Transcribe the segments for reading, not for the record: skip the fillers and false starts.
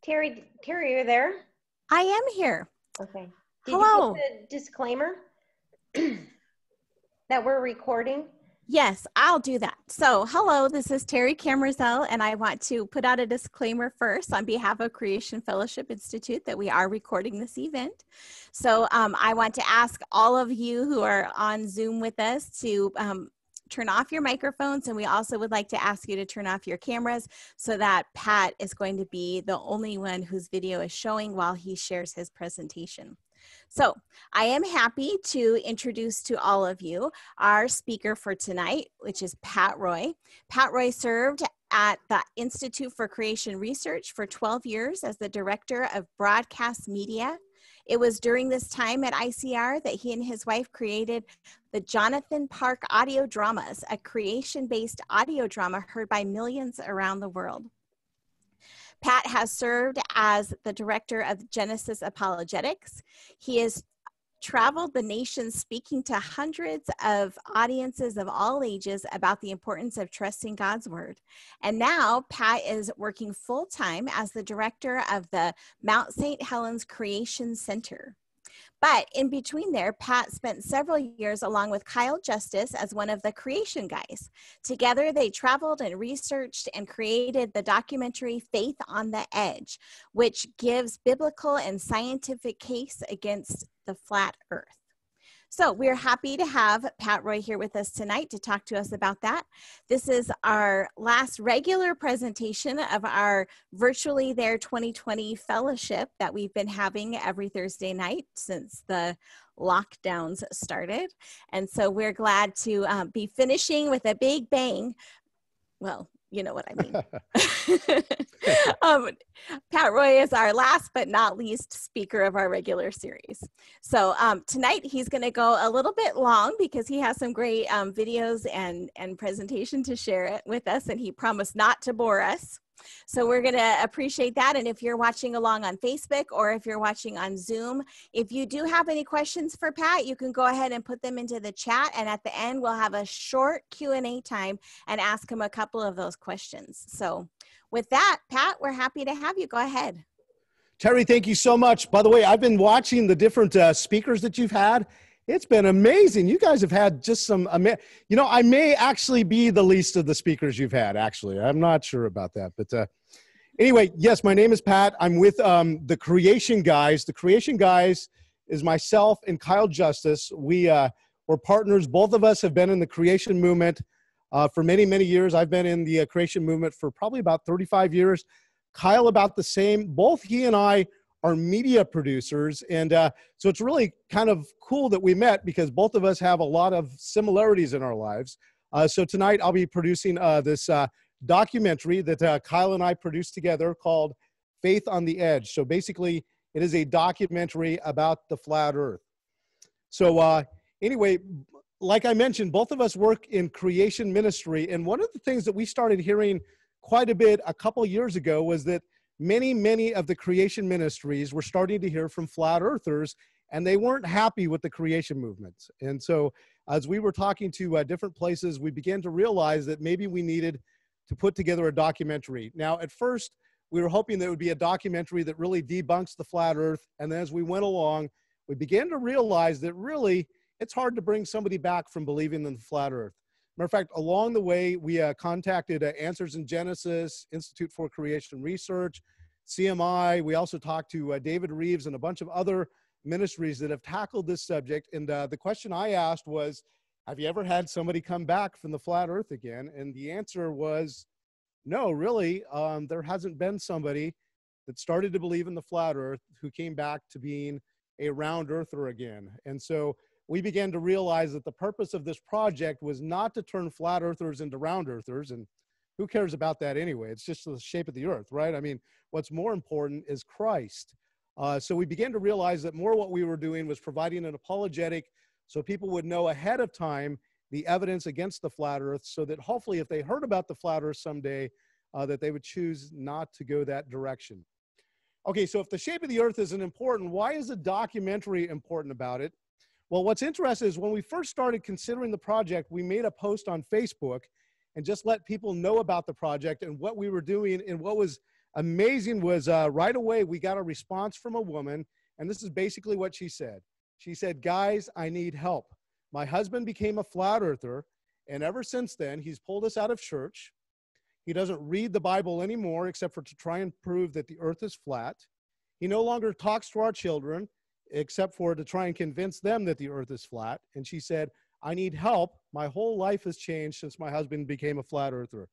Terry, you're there? I am here. Okay. Did Hello. you put the disclaimer that we're recording? Yes, I'll do that. So, hello, this is Terry Cammerzell, and I want to put out a disclaimer first on behalf of Creation Fellowship Institute that we are recording this event. So, I want to ask all of you who are on Zoom with us to turn off your microphones, and we also would like to ask you to turn off your cameras so that Pat is going to be the only one whose video is showing while he shares his presentation. So I am happy to introduce to all of you our speaker for tonight, which is Pat Roy. Pat Roy served at the Institute for Creation Research for 12 years as the Director of Broadcast Media. It was during this time at ICR that he and his wife created the Jonathan Park Audio Dramas, a creation-based audio drama heard by millions around the world. Pat has served as the director of Genesis Apologetics. He has traveled the nation speaking to hundreds of audiences of all ages about the importance of trusting God's word. And now Pat is working full-time as the director of the Mount St. Helens Creation Center. But in between there, Pat spent several years along with Kyle Justice as one of the creation guys. Together, they traveled and researched and created the documentary Faith on the Edge, which gives biblical and scientific case against the flat earth. So we're happy to have Pat Roy here with us tonight to talk to us about that. This is our last regular presentation of our Virtually There 2020 fellowship that we've been having every Thursday night since the lockdowns started. And so we're glad to be finishing with a big bang. Well, you know what I mean. Pat Roy is our last but not least speaker of our regular series. So tonight he's going to go a little bit long because he has some great videos and presentation to share it with us, and he promised not to bore us. So we're going to appreciate that. And if you're watching along on Facebook or if you're watching on Zoom, if you do have any questions for Pat, you can go ahead and put them into the chat. And at the end, we'll have a short Q&A time and ask him a couple of those questions. So with that, Pat, we're happy to have you. Go ahead. Terry, thank you so much. By the way, I've been watching the different speakers that you've had. It's been amazing. You guys have had just some, you know, I may actually be the least of the speakers you've had, actually. I'm not sure about that. But anyway, yes, my name is Pat. I'm with the Creation Guys. The Creation Guys is myself and Kyle Justice. We're partners. Both of us have been in the creation movement for many, many years. I've been in the creation movement for probably about 35 years. Kyle about the same. Both he and I are media producers, and so it's really kind of cool that we met because both of us have a lot of similarities in our lives. So tonight I'll be producing this documentary that Kyle and I produced together called Faith on the Edge. So basically it is a documentary about the flat earth. So anyway, like I mentioned, both of us work in creation ministry, and one of the things that we started hearing quite a bit a couple years ago was that many of the creation ministries were starting to hear from flat earthers, and they weren't happy with the creation movements. And so as we were talking to different places, we began to realize that maybe we needed to put together a documentary. Now, at first, we were hoping that it would be a documentary that really debunks the flat earth. And then as we went along, we began to realize that really it's hard to bring somebody back from believing in the flat earth. Matter of fact, along the way, we contacted Answers in Genesis, Institute for Creation Research, CMI. We also talked to David Reeves and a bunch of other ministries that have tackled this subject. And the question I asked was, have you ever had somebody come back from the flat earth again? And the answer was, no, really. There hasn't been somebody that started to believe in the flat earth who came back to being a round earther again. And so we began to realize that the purpose of this project was not to turn flat earthers into round earthers. And who cares about that anyway? It's just the shape of the earth, right? I mean, what's more important is Christ. So we began to realize that more what we were doing was providing an apologetic so people would know ahead of time the evidence against the flat earth, so that hopefully if they heard about the flat earth someday, that they would choose not to go that direction. Okay, so if the shape of the earth isn't important, why is a documentary important about it? Well, what's interesting is when we first started considering the project, we made a post on Facebook and just let people know about the project and what we were doing and what was amazing was right away we got a response from a woman, and this is basically what she said. She said, guys, I need help. My husband became a flat earther, and ever since then, he's pulled us out of church. He doesn't read the Bible anymore except for to try and prove that the earth is flat. He no longer talks to our children except for to try and convince them that the earth is flat. And she said, I need help. My whole life has changed since my husband became a flat earther.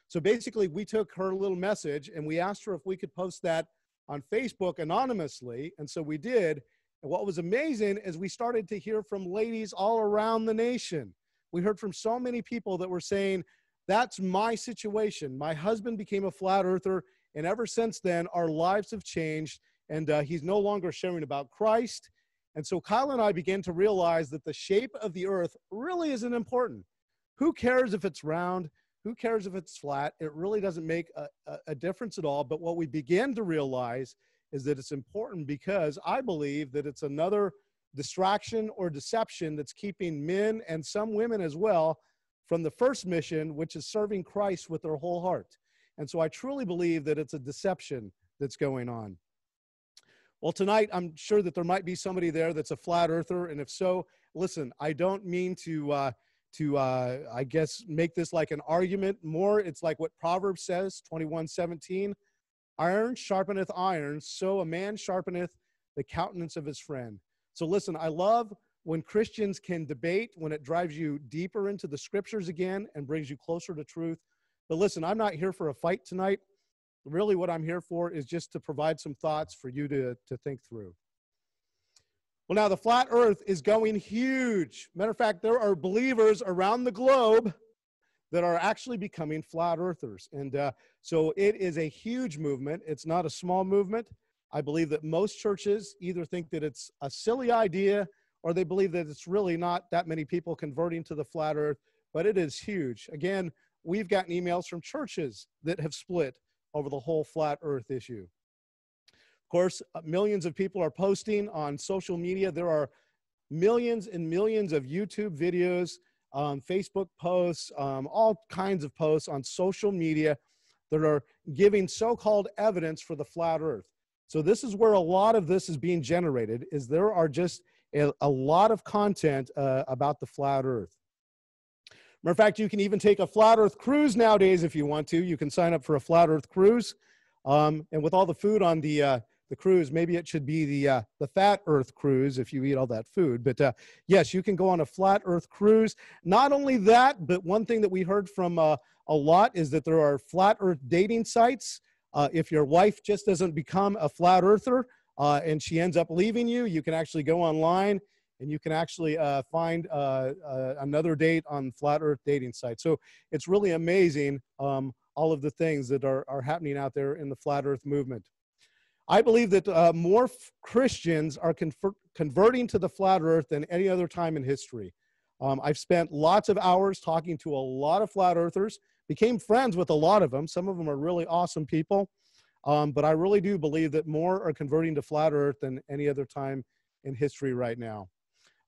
So basically, we took her little message and we asked her if we could post that on Facebook anonymously. And so we did. And what was amazing is we started to hear from ladies all around the nation. We heard from so many people that were saying, that's my situation. My husband became a flat earther, and ever since then, our lives have changed, and he's no longer sharing about Christ. And so Kyle and I began to realize that the shape of the earth really isn't important. Who cares if it's round? Who cares if it's flat? It really doesn't make a difference at all. But what we began to realize is that it's important because I believe that it's another distraction or deception that's keeping men and some women as well from the first mission, which is serving Christ with their whole heart. And so I truly believe that it's a deception that's going on. Well, tonight, I'm sure that there might be somebody there that's a flat earther. And if so, listen, I don't mean to I guess, make this like an argument. More, it's like what Proverbs says, 21:17. Iron sharpeneth iron, so a man sharpeneth the countenance of his friend. So listen, I love when Christians can debate, when it drives you deeper into the scriptures again and brings you closer to truth. But listen, I'm not here for a fight tonight. Really what I'm here for is just to provide some thoughts for you to think through. Well, now the flat earth is going huge. Matter of fact, there are believers around the globe that are actually becoming flat earthers. And so it is a huge movement. It's not a small movement. I believe that most churches either think that it's a silly idea or they believe that it's really not that many people converting to the flat earth, but it is huge. Again, we've gotten emails from churches that have split over the whole flat earth issue. Of course, millions of people are posting on social media. There are millions and millions of YouTube videos, Facebook posts, all kinds of posts on social media that are giving so-called evidence for the flat earth. So this is where a lot of this is being generated, is there are just a lot of content about the flat earth. Matter of fact, you can even take a flat earth cruise nowadays if you want to. You can sign up for a flat earth cruise. And with all the food on the cruise, maybe it should be the fat earth cruise if you eat all that food. But yes, you can go on a flat earth cruise. Not only that, but one thing that we heard from a lot is that there are flat earth dating sites. If your wife just doesn't become a flat earther and she ends up leaving you, you can actually go online and you can actually find another date on flat earth dating sites. So it's really amazing all of the things that are happening out there in the flat earth movement. I believe that more Christians are converting to the flat earth than any other time in history. I've spent lots of hours talking to a lot of flat earthers, became friends with a lot of them. Some of them are really awesome people. But I really do believe that more are converting to flat earth than any other time in history right now.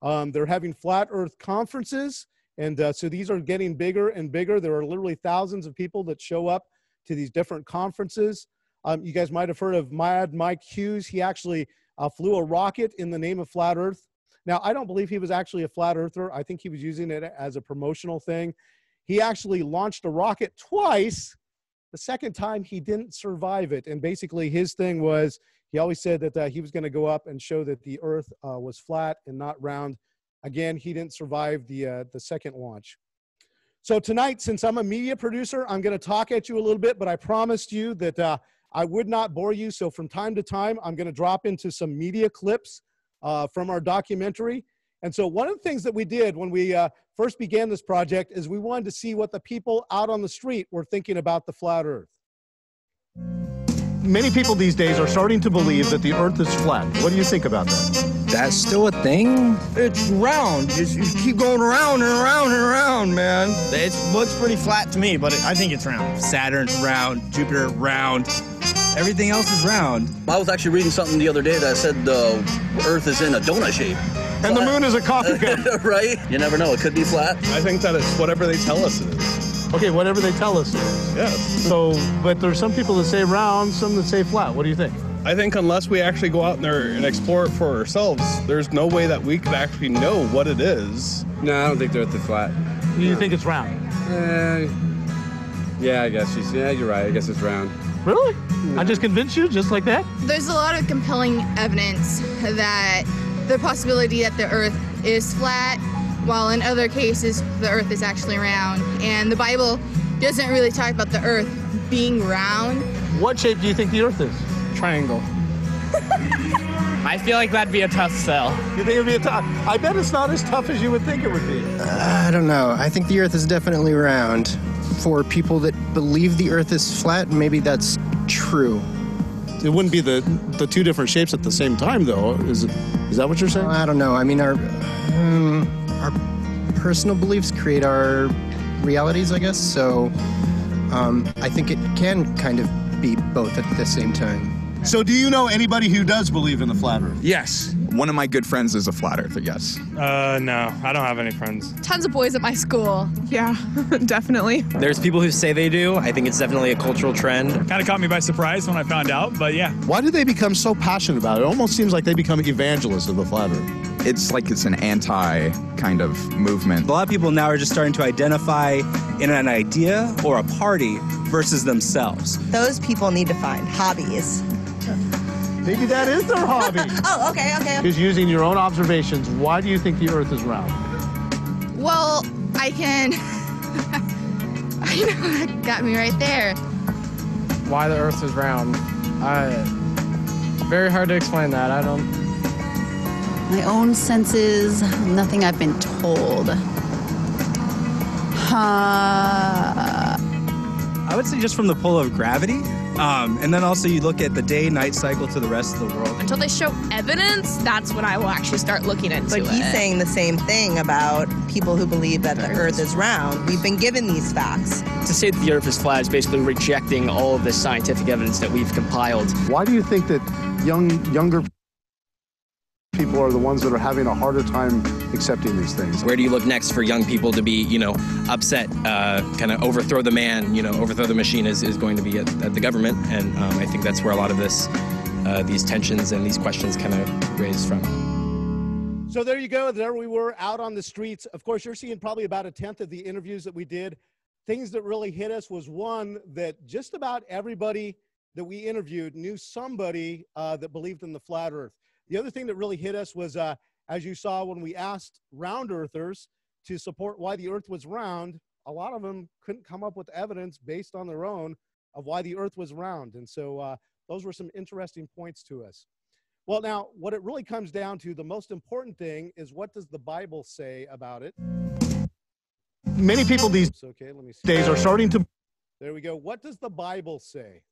They're having flat earth conferences. And so these are getting bigger and bigger. There are literally thousands of people that show up to these different conferences. You guys might have heard of Mike Hughes. He actually flew a rocket in the name of flat earth. Now, I don't believe he was actually a flat earther. I think he was using it as a promotional thing. He actually launched a rocket twice. The second time, he didn't survive it. And basically, his thing was, he always said that he was going to go up and show that the earth was flat and not round. Again, he didn't survive the second launch. So tonight, since I'm a media producer, I'm going to talk at you a little bit, but I promised you that I would not bore you. So from time to time, I'm going to drop into some media clips from our documentary. And so one of the things that we did when we first began this project is we wanted to see what the people out on the street were thinking about the flat earth. Many people these days are starting to believe that the earth is flat. What do you think about that? That's still a thing? It's round. You keep going around and around and around, man. It looks pretty flat to me, but I think it's round. Saturn's round, Jupiter round. Everything else is round. I was actually reading something the other day that said the Earth is in a donut shape. And the moon is a coffee cup. Right? You never know. It could be flat. I think that it's whatever they tell us it is. Okay, whatever they tell us it is. Yes. So, but there's some people that say round, some that say flat. What do you think? I think unless we actually go out there and explore it for ourselves, there's no way that we could actually know what it is. No, I don't think the Earth is flat. You think it's round? Yeah, I guess you're right. I guess it's round. Really? I just convinced you just like that? There's a lot of compelling evidence that the possibility that the Earth is flat, while in other cases the Earth is actually round. And the Bible doesn't really talk about the Earth being round. What shape do you think the Earth is? Triangle. I feel like that'd be a tough sell. You think it'd be a tough? I bet it's not as tough as you would think it would be. I don't know. I think the Earth is definitely round. For people that believe the Earth is flat, maybe that's true. It wouldn't be the two different shapes at the same time, though. Is that what you're saying? I don't know. I mean, our personal beliefs create our realities, I guess. So I think it can kind of be both at the same time. So do you know anybody who does believe in the flat Earth? Yes. One of my good friends is a flat earther, yes. No, I don't have any friends. Tons of boys at my school. Yeah, definitely. There's people who say they do. I think it's definitely a cultural trend. Kind of caught me by surprise when I found out, but yeah. Why do they become so passionate about it? It almost seems like they become evangelists of the flat Earth. It's like it's an anti kind of movement. A lot of people now are just starting to identify in an idea or a party versus themselves. Those people need to find hobbies. Maybe that is their hobby. Oh, okay. Is using your own observations. Why do you think the Earth is round? Well, I can... I know, that got me right there. Why the Earth is round? Very hard to explain that. I don't... My own senses, nothing I've been told. I would say just from the pull of gravity. And then also you look at the day-night cycle to the rest of the world. Until they show evidence, that's when I will actually start looking into it. But he's saying the same thing about people who believe that the Earth is round. We've been given these facts. To say that the Earth is flat is basically rejecting all of this scientific evidence that we've compiled. Why do you think that younger people are the ones that are having a harder time accepting these things? Where do you look next for young people to be, upset, kind of overthrow the man, overthrow the machine is going to be at the government. And I think that's where a lot of these tensions and these questions kind of raise from. So there you go. There we were out on the streets. Of course, you're seeing probably about a tenth of the interviews that we did. Things that really hit us was one, that just about everybody that we interviewed knew somebody that believed in the flat Earth. The other thing that really hit us was, as you saw when we asked round earthers to support why the Earth was round, a lot of them couldn't come up with evidence based on their own of why the Earth was round. And so those were some interesting points to us. Well, now, what it really comes down to, the most important thing is, what does the Bible say about it? Many people these days are starting to... There we go. What does the Bible say?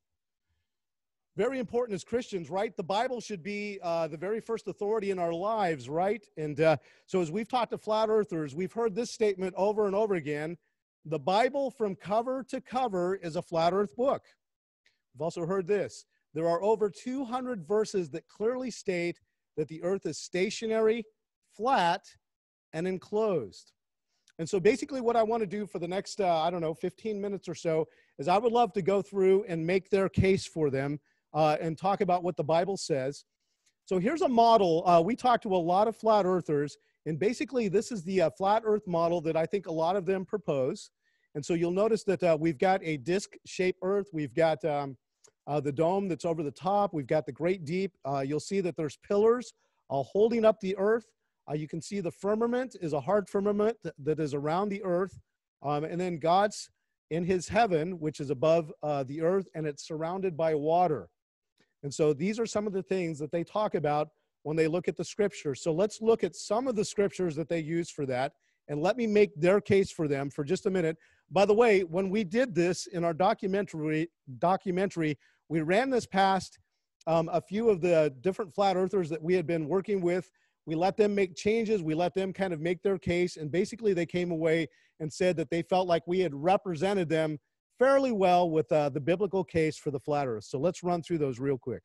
Very important as Christians, right? The Bible should be the very first authority in our lives, right? And so as we've talked to flat earthers, we've heard this statement over and over again: the Bible from cover to cover is a flat earth book. We've also heard this: there are over 200 verses that clearly state that the earth is stationary, flat, and enclosed. And so basically what I want to do for the next, 15 minutes or so, is I would love to go through and make their case for them and talk about what the Bible says. So here's a model. We talked to a lot of flat earthers, and basically this is the flat earth model that I think a lot of them propose. And so you'll notice that we've got a disc-shaped earth. We've got the dome that's over the top. We've got the great deep. You'll see that there's pillars holding up the earth. You can see the firmament is a hard firmament that is around the earth. And then God's in his heaven, which is above the earth, and it's surrounded by water. And so these are some of the things that they talk about when they look at the scriptures. So let's look at some of the scriptures that they use for that, and let me make their case for them for just a minute. By the way, when we did this in our documentary, we ran this past a few of the different flat earthers that we had been working with. We let them make changes. We let them kind of make their case. And basically they came away and said that they felt like we had represented them fairly well with the biblical case for the flat earth. So let's run through those real quick.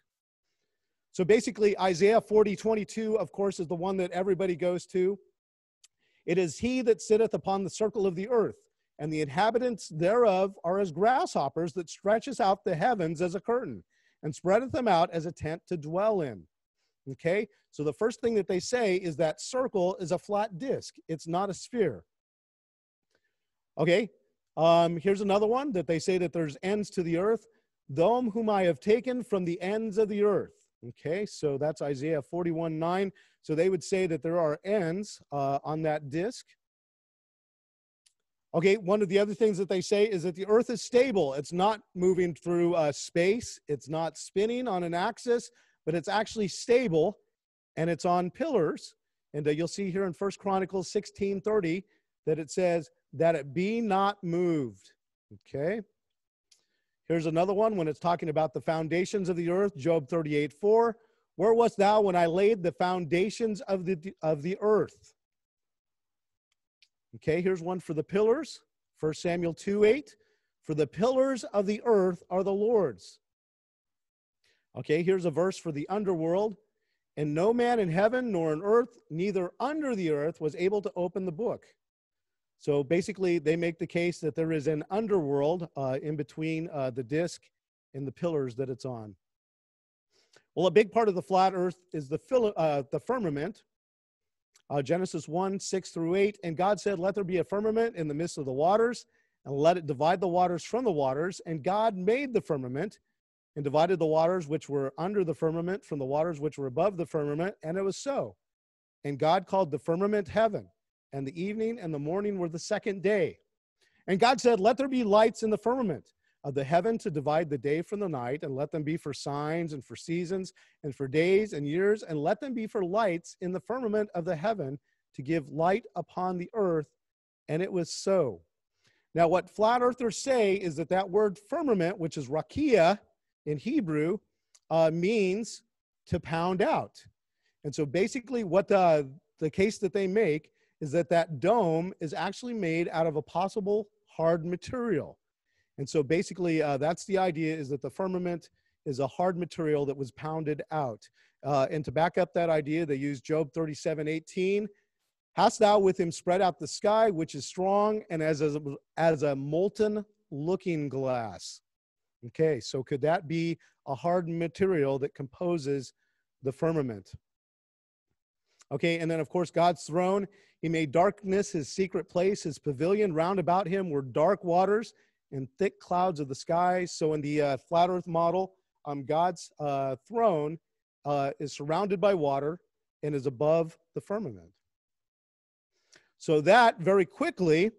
So basically Isaiah 40:22, of course, is the one that everybody goes to. It is he that sitteth upon the circle of the earth. and the inhabitants thereof are as grasshoppers that stretches out the heavens as a curtain, and spreadeth them out as a tent to dwell in. Okay, so the first thing that they say is that circle is a flat disk. It's not a sphere. Okay, here's another one that they say that there's ends to the earth. Them whom I have taken from the ends of the earth. Okay, so that's Isaiah 41:9. So they would say that there are ends on that disk. Okay, one of the other things that they say is that the earth is stable. It's not moving through space. It's not spinning on an axis, but it's actually stable, and it's on pillars. And you'll see here in 1 Chronicles 16:30 that it says that it be not moved. Okay. Here's another one when it's talking about the foundations of the earth, Job 38:4. Where wast thou when I laid the foundations of the earth? Okay, here's one for the pillars, 1 Samuel 2:8. For the pillars of the earth are the Lord's. Okay, here's a verse for the underworld. And no man in heaven nor in earth, neither under the earth, was able to open the book. So basically, they make the case that there is an underworld in between the disk and the pillars that it's on. Well, a big part of the flat earth is the firmament. Genesis 1:6-8. And God said, let there be a firmament in the midst of the waters, and let it divide the waters from the waters. And God made the firmament, and divided the waters which were under the firmament from the waters which were above the firmament. And it was so. And God called the firmament heaven. And the evening and the morning were the second day. And God said, let there be lights in the firmament of the heaven to divide the day from the night, and let them be for signs and for seasons and for days and years, and let them be for lights in the firmament of the heaven to give light upon the earth. And it was so. Now, what flat earthers say is that that word firmament, which is rakia in Hebrew, means to pound out. And so basically what the case that they make is that that dome is actually made out of a possible hard material. And so basically that's the idea, is that the firmament is a hard material that was pounded out. And to back up that idea, they use Job 37:18. Hast thou with him spread out the sky, which is strong, and as a molten looking glass. Okay, so could that be a hard material that composes the firmament? Okay, and then of course God's throne, he made darkness his secret place, his pavilion round about him were dark waters and thick clouds of the sky. So in the flat earth model, God's throne is surrounded by water and is above the firmament. So that very quickly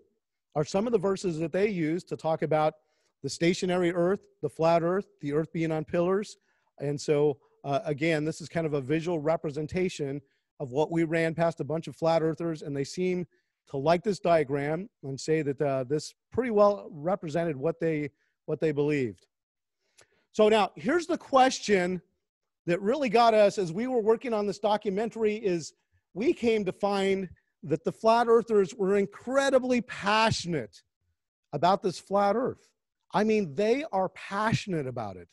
are some of the verses that they use to talk about the stationary earth, the flat earth, the earth being on pillars. And so again, this is kind of a visual representation of what we ran past a bunch of flat earthers, and they seem to like this diagram and say that this pretty well represented what they believed. So now here's the question that really got us as we were working on this documentary, is we came to find that the flat earthers were incredibly passionate about this flat earth. I mean, they are passionate about it.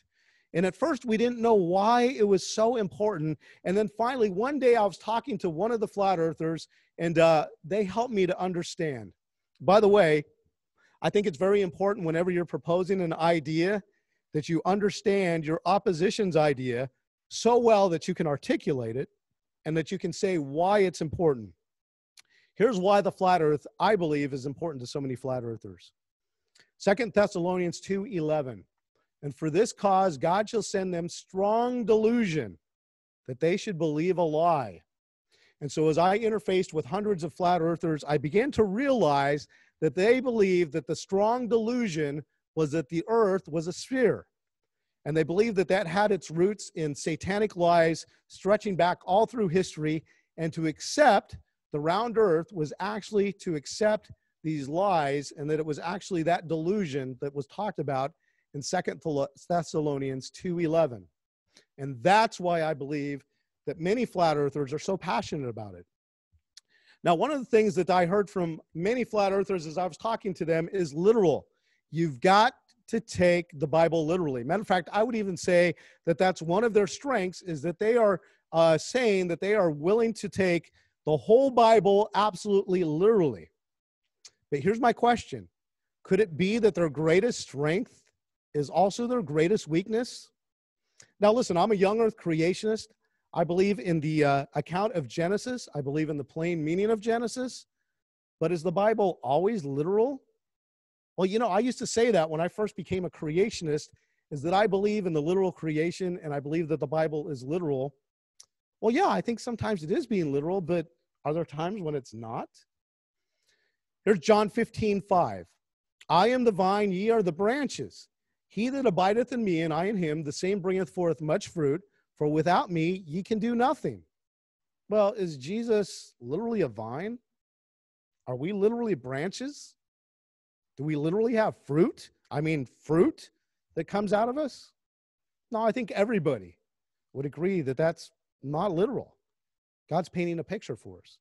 And at first, we didn't know why it was so important. And then finally, one day I was talking to one of the flat earthers, and they helped me to understand. By the way, I think it's very important whenever you're proposing an idea that you understand your opposition's idea so well that you can articulate it and that you can say why it's important. Here's why the flat earth, I believe, is important to so many flat earthers. 2 Thessalonians 2:11. And for this cause, God shall send them strong delusion that they should believe a lie. And so as I interfaced with hundreds of flat earthers, I began to realize that they believed that the strong delusion was that the earth was a sphere. And they believed that that had its roots in satanic lies stretching back all through history, and to accept the round earth was actually to accept these lies, and that it was actually that delusion that was talked about in 2 Thessalonians 2:11. And that's why I believe that many flat earthers are so passionate about it. Now, one of the things that I heard from many flat earthers as I was talking to them is literal. You've got to take the Bible literally. Matter of fact, I would even say that that's one of their strengths, is that they are saying that they are willing to take the whole Bible absolutely literally. But here's my question. Could it be that their greatest strength is also their greatest weakness? Now, listen, I'm a young earth creationist. I believe in the account of Genesis. I believe in the plain meaning of Genesis. But is the Bible always literal? Well, you know, I used to say that when I first became a creationist, is that I believe in the literal creation and I believe that the Bible is literal. Well, yeah, I think sometimes it is being literal, but are there times when it's not? Here's John 15:5. I am the vine, ye are the branches. He that abideth in me and I in him, the same bringeth forth much fruit, for without me ye can do nothing. Well, is Jesus literally a vine? Are we literally branches? Do we literally have fruit? I mean, fruit that comes out of us? No, I think everybody would agree that that's not literal. God's painting a picture for us.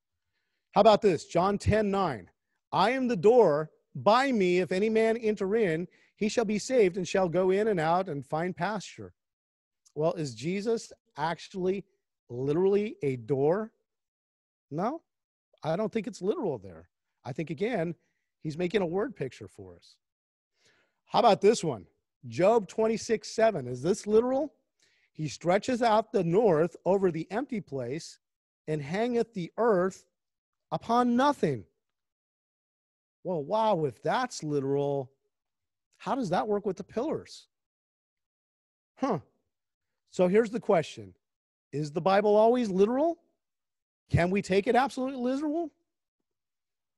How about this? John 10:9. I am the door. By me, if any man enter in, he shall be saved and shall go in and out and find pasture. Well, is Jesus actually literally a door? No, I don't think it's literal there. I think, again, he's making a word picture for us. How about this one? Job 26:7. Is this literal? He stretches out the north over the empty place and hangeth the earth upon nothing. Well, wow, if that's literal, how does that work with the pillars? So here's the question. Is the Bible always literal? Can we take it absolutely literal?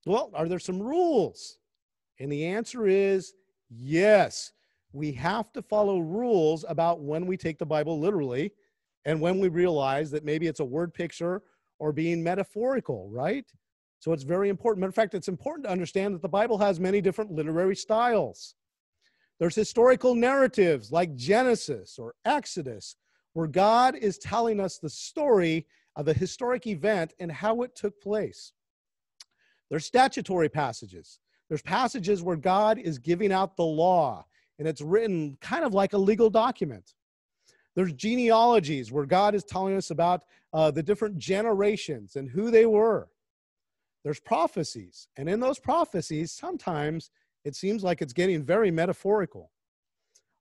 Well, are there some rules? And the answer is yes. We have to follow rules about when we take the Bible literally and when we realize that maybe it's a word picture or being metaphorical, right? So it's very important. Matter of fact, it's important to understand that the Bible has many different literary styles. There's historical narratives like Genesis or Exodus, where God is telling us the story of a historic event and how it took place. There's statutory passages. There's passages where God is giving out the law, and it's written kind of like a legal document. There's genealogies where God is telling us about the different generations and who they were. There's prophecies, and in those prophecies, sometimes it seems like it's getting very metaphorical.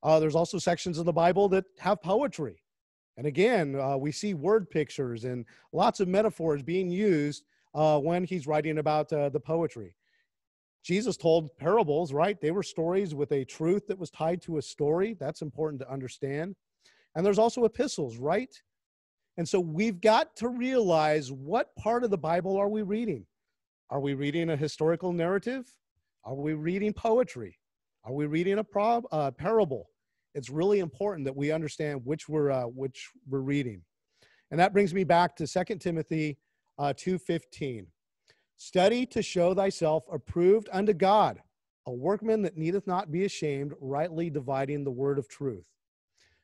There's also sections of the Bible that have poetry. And again, we see word pictures and lots of metaphors being used when he's writing about the poetry. Jesus told parables, right? They were stories with a truth that was tied to a story. That's important to understand. And there's also epistles, right? And so we've got to realize, what part of the Bible are we reading? Are we reading a historical narrative? Are we reading poetry? Are we reading a parable? It's really important that we understand which we're reading. And that brings me back to 2 Timothy 2:15. Study to show thyself approved unto God, a workman that needeth not be ashamed, rightly dividing the word of truth.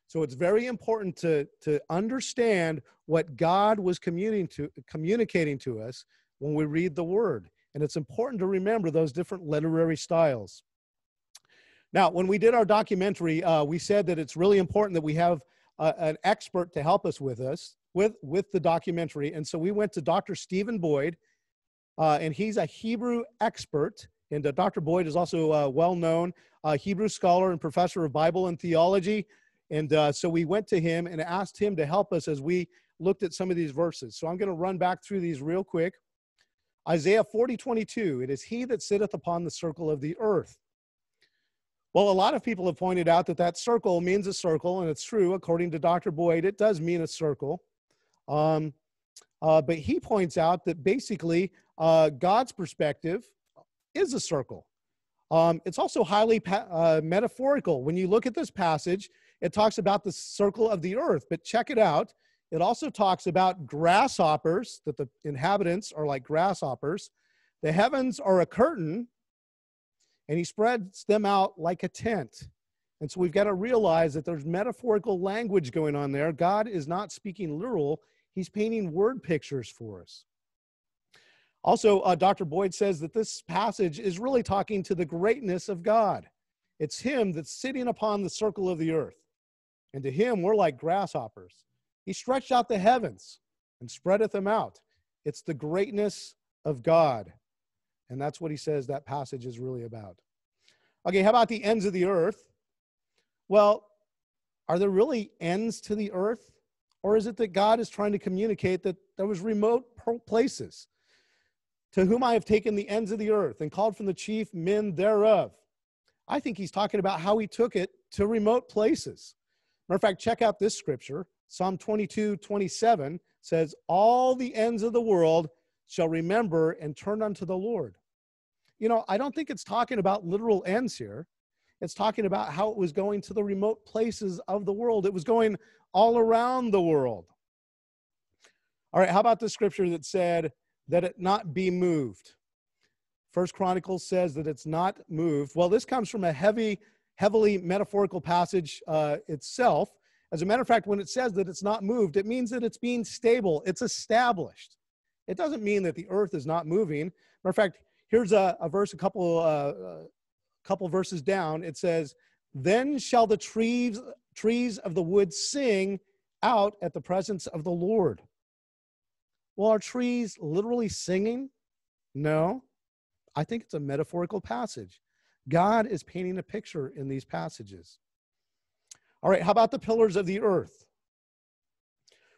So it's very important to understand what God was communicating to us when we read the word. And it's important to remember those different literary styles. Now, when we did our documentary, we said that it's really important that we have an expert to help us with the documentary. And so we went to Dr. Stephen Boyd, and he's a Hebrew expert. And Dr. Boyd is also a well-known Hebrew scholar and professor of Bible and theology. And so we went to him and asked him to help us as we looked at some of these verses. So I'm going to run back through these real quick. Isaiah 40:22, it is he that sitteth upon the circle of the earth. Well, a lot of people have pointed out that that circle means a circle, and it's true. According to Dr. Boyd, it does mean a circle. But he points out that basically God's perspective is a circle. It's also highly metaphorical. When you look at this passage, it talks about the circle of the earth, but check it out. It also talks about grasshoppers, that the inhabitants are like grasshoppers. The heavens are a curtain, and he spreads them out like a tent. And so we've got to realize that there's metaphorical language going on there. God is not speaking literal. He's painting word pictures for us. Also, Dr. Boyd says that this passage is really talking to the greatness of God. It's him that's sitting upon the circle of the earth. And to him, we're like grasshoppers. He stretched out the heavens and spreadeth them out. It's the greatness of God. And that's what he says that passage is really about. Okay, how about the ends of the earth? Well, are there really ends to the earth? Or is it that God is trying to communicate that there was remote places? To whom I have taken the ends of the earth and called from the chief men thereof. I think he's talking about how he took it to remote places. Matter of fact, check out this scripture. Psalm 22:27 says, all the ends of the world shall remember and turn unto the Lord. You know, I don't think it's talking about literal ends here. It's talking about how it was going to the remote places of the world. It was going all around the world. All right, how about the scripture that said that it not be moved? First Chronicles says that it's not moved. Well, this comes from a heavily metaphorical passage itself. As a matter of fact, when it says that it's not moved, it means that it's being stable. It's established. It doesn't mean that the earth is not moving. Matter of fact, here's a verse, a couple verses down. It says, then shall the trees of the wood sing out at the presence of the Lord. Well, are trees literally singing? No. I think it's a metaphorical passage. God is painting a picture in these passages. All right, how about the pillars of the earth?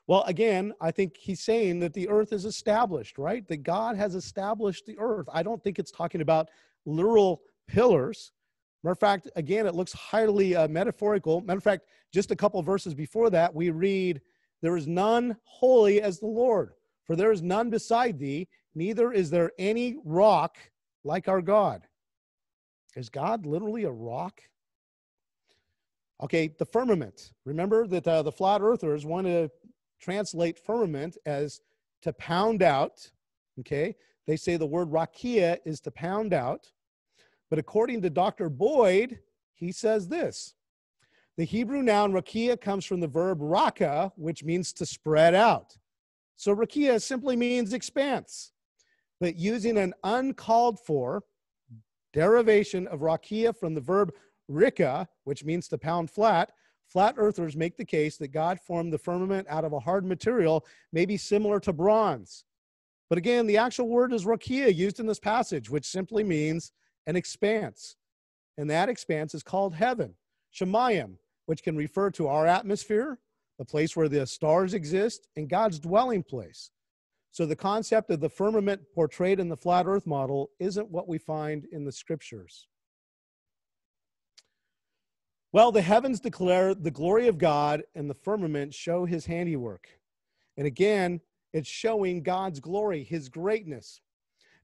Well, again, I think he's saying that the earth is established, right? That God has established the earth. I don't think it's talking about literal pillars. Matter of fact, again, it looks highly metaphorical. Matter of fact, just a couple of verses before that, we read, there is none holy as the Lord, for there is none beside thee, neither is there any rock like our God. Is God literally a rock? Okay, the firmament. Remember that the flat earthers want to translate firmament as to pound out. Okay, they say the word rakia is to pound out. But according to Dr. Boyd, he says this. The Hebrew noun rakia comes from the verb raka, which means to spread out. So rakia simply means expanse. But using an uncalled for derivation of rakia from the verb rika, which means to pound flat, flat earthers make the case that God formed the firmament out of a hard material, maybe similar to bronze. But again, the actual word is rakia used in this passage, which simply means an expanse. And that expanse is called heaven, Shemayim, which can refer to our atmosphere, the place where the stars exist, and God's dwelling place. So the concept of the firmament portrayed in the flat earth model isn't what we find in the scriptures. Well, the heavens declare the glory of God, and the firmament show his handiwork. And again, it's showing God's glory, his greatness.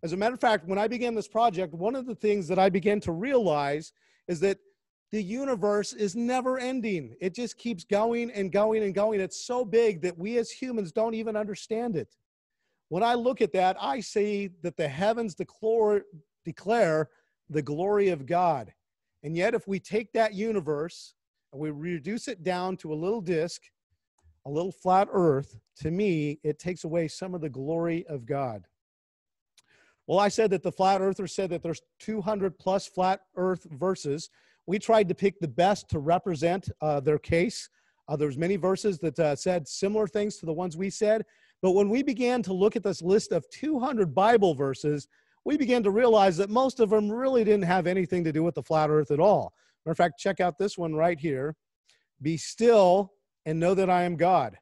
As a matter of fact, when I began this project, one of the things that I began to realize is that the universe is never ending. It just keeps going and going and going. It's so big that we as humans don't even understand it. When I look at that, I see that the heavens declare the glory of God. And yet, if we take that universe and we reduce it down to a little disc, a little flat earth, to me, it takes away some of the glory of God. Well, I said that the flat earther said that there's 200 plus flat earth verses. We tried to pick the best to represent their case. There's many verses that said similar things to the ones we said. But when we began to look at this list of 200 Bible verses, we began to realize that most of them really didn't have anything to do with the flat earth at all. Matter of fact, check out this one right here. Be still and know that I am God.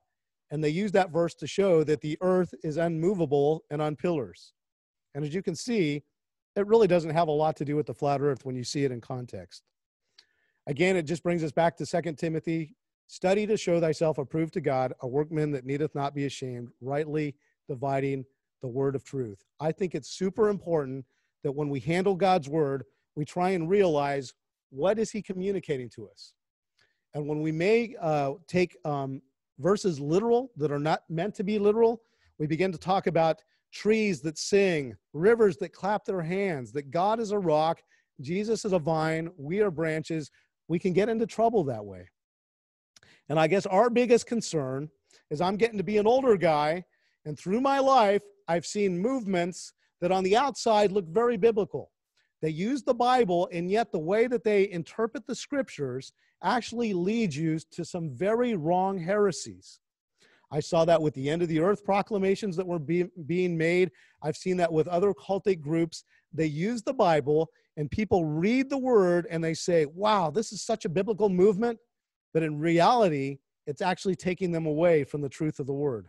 And they use that verse to show that the earth is unmovable and on pillars. And as you can see, it really doesn't have a lot to do with the flat earth when you see it in context. Again, it just brings us back to 2 Timothy. Study to show thyself approved to God, a workman that needeth not be ashamed, rightly dividing the word of truth. I think it's super important that when we handle God's word, we try and realize what is he communicating to us. And when we may take verses literal that are not meant to be literal, we begin to talk about trees that sing, rivers that clap their hands, that God is a rock, Jesus is a vine, we are branches. We can get into trouble that way. And I guess our biggest concern is I'm getting to be an older guy, and through my life, I've seen movements that on the outside look very biblical. They use the Bible, and yet the way that they interpret the scriptures actually leads you to some very wrong heresies. I saw that with the end of the earth proclamations that were being made. I've seen that with other cultic groups they use the Bible, and people read the word and they say, wow, this is such a biblical movement. But in reality, it's actually taking them away from the truth of the word.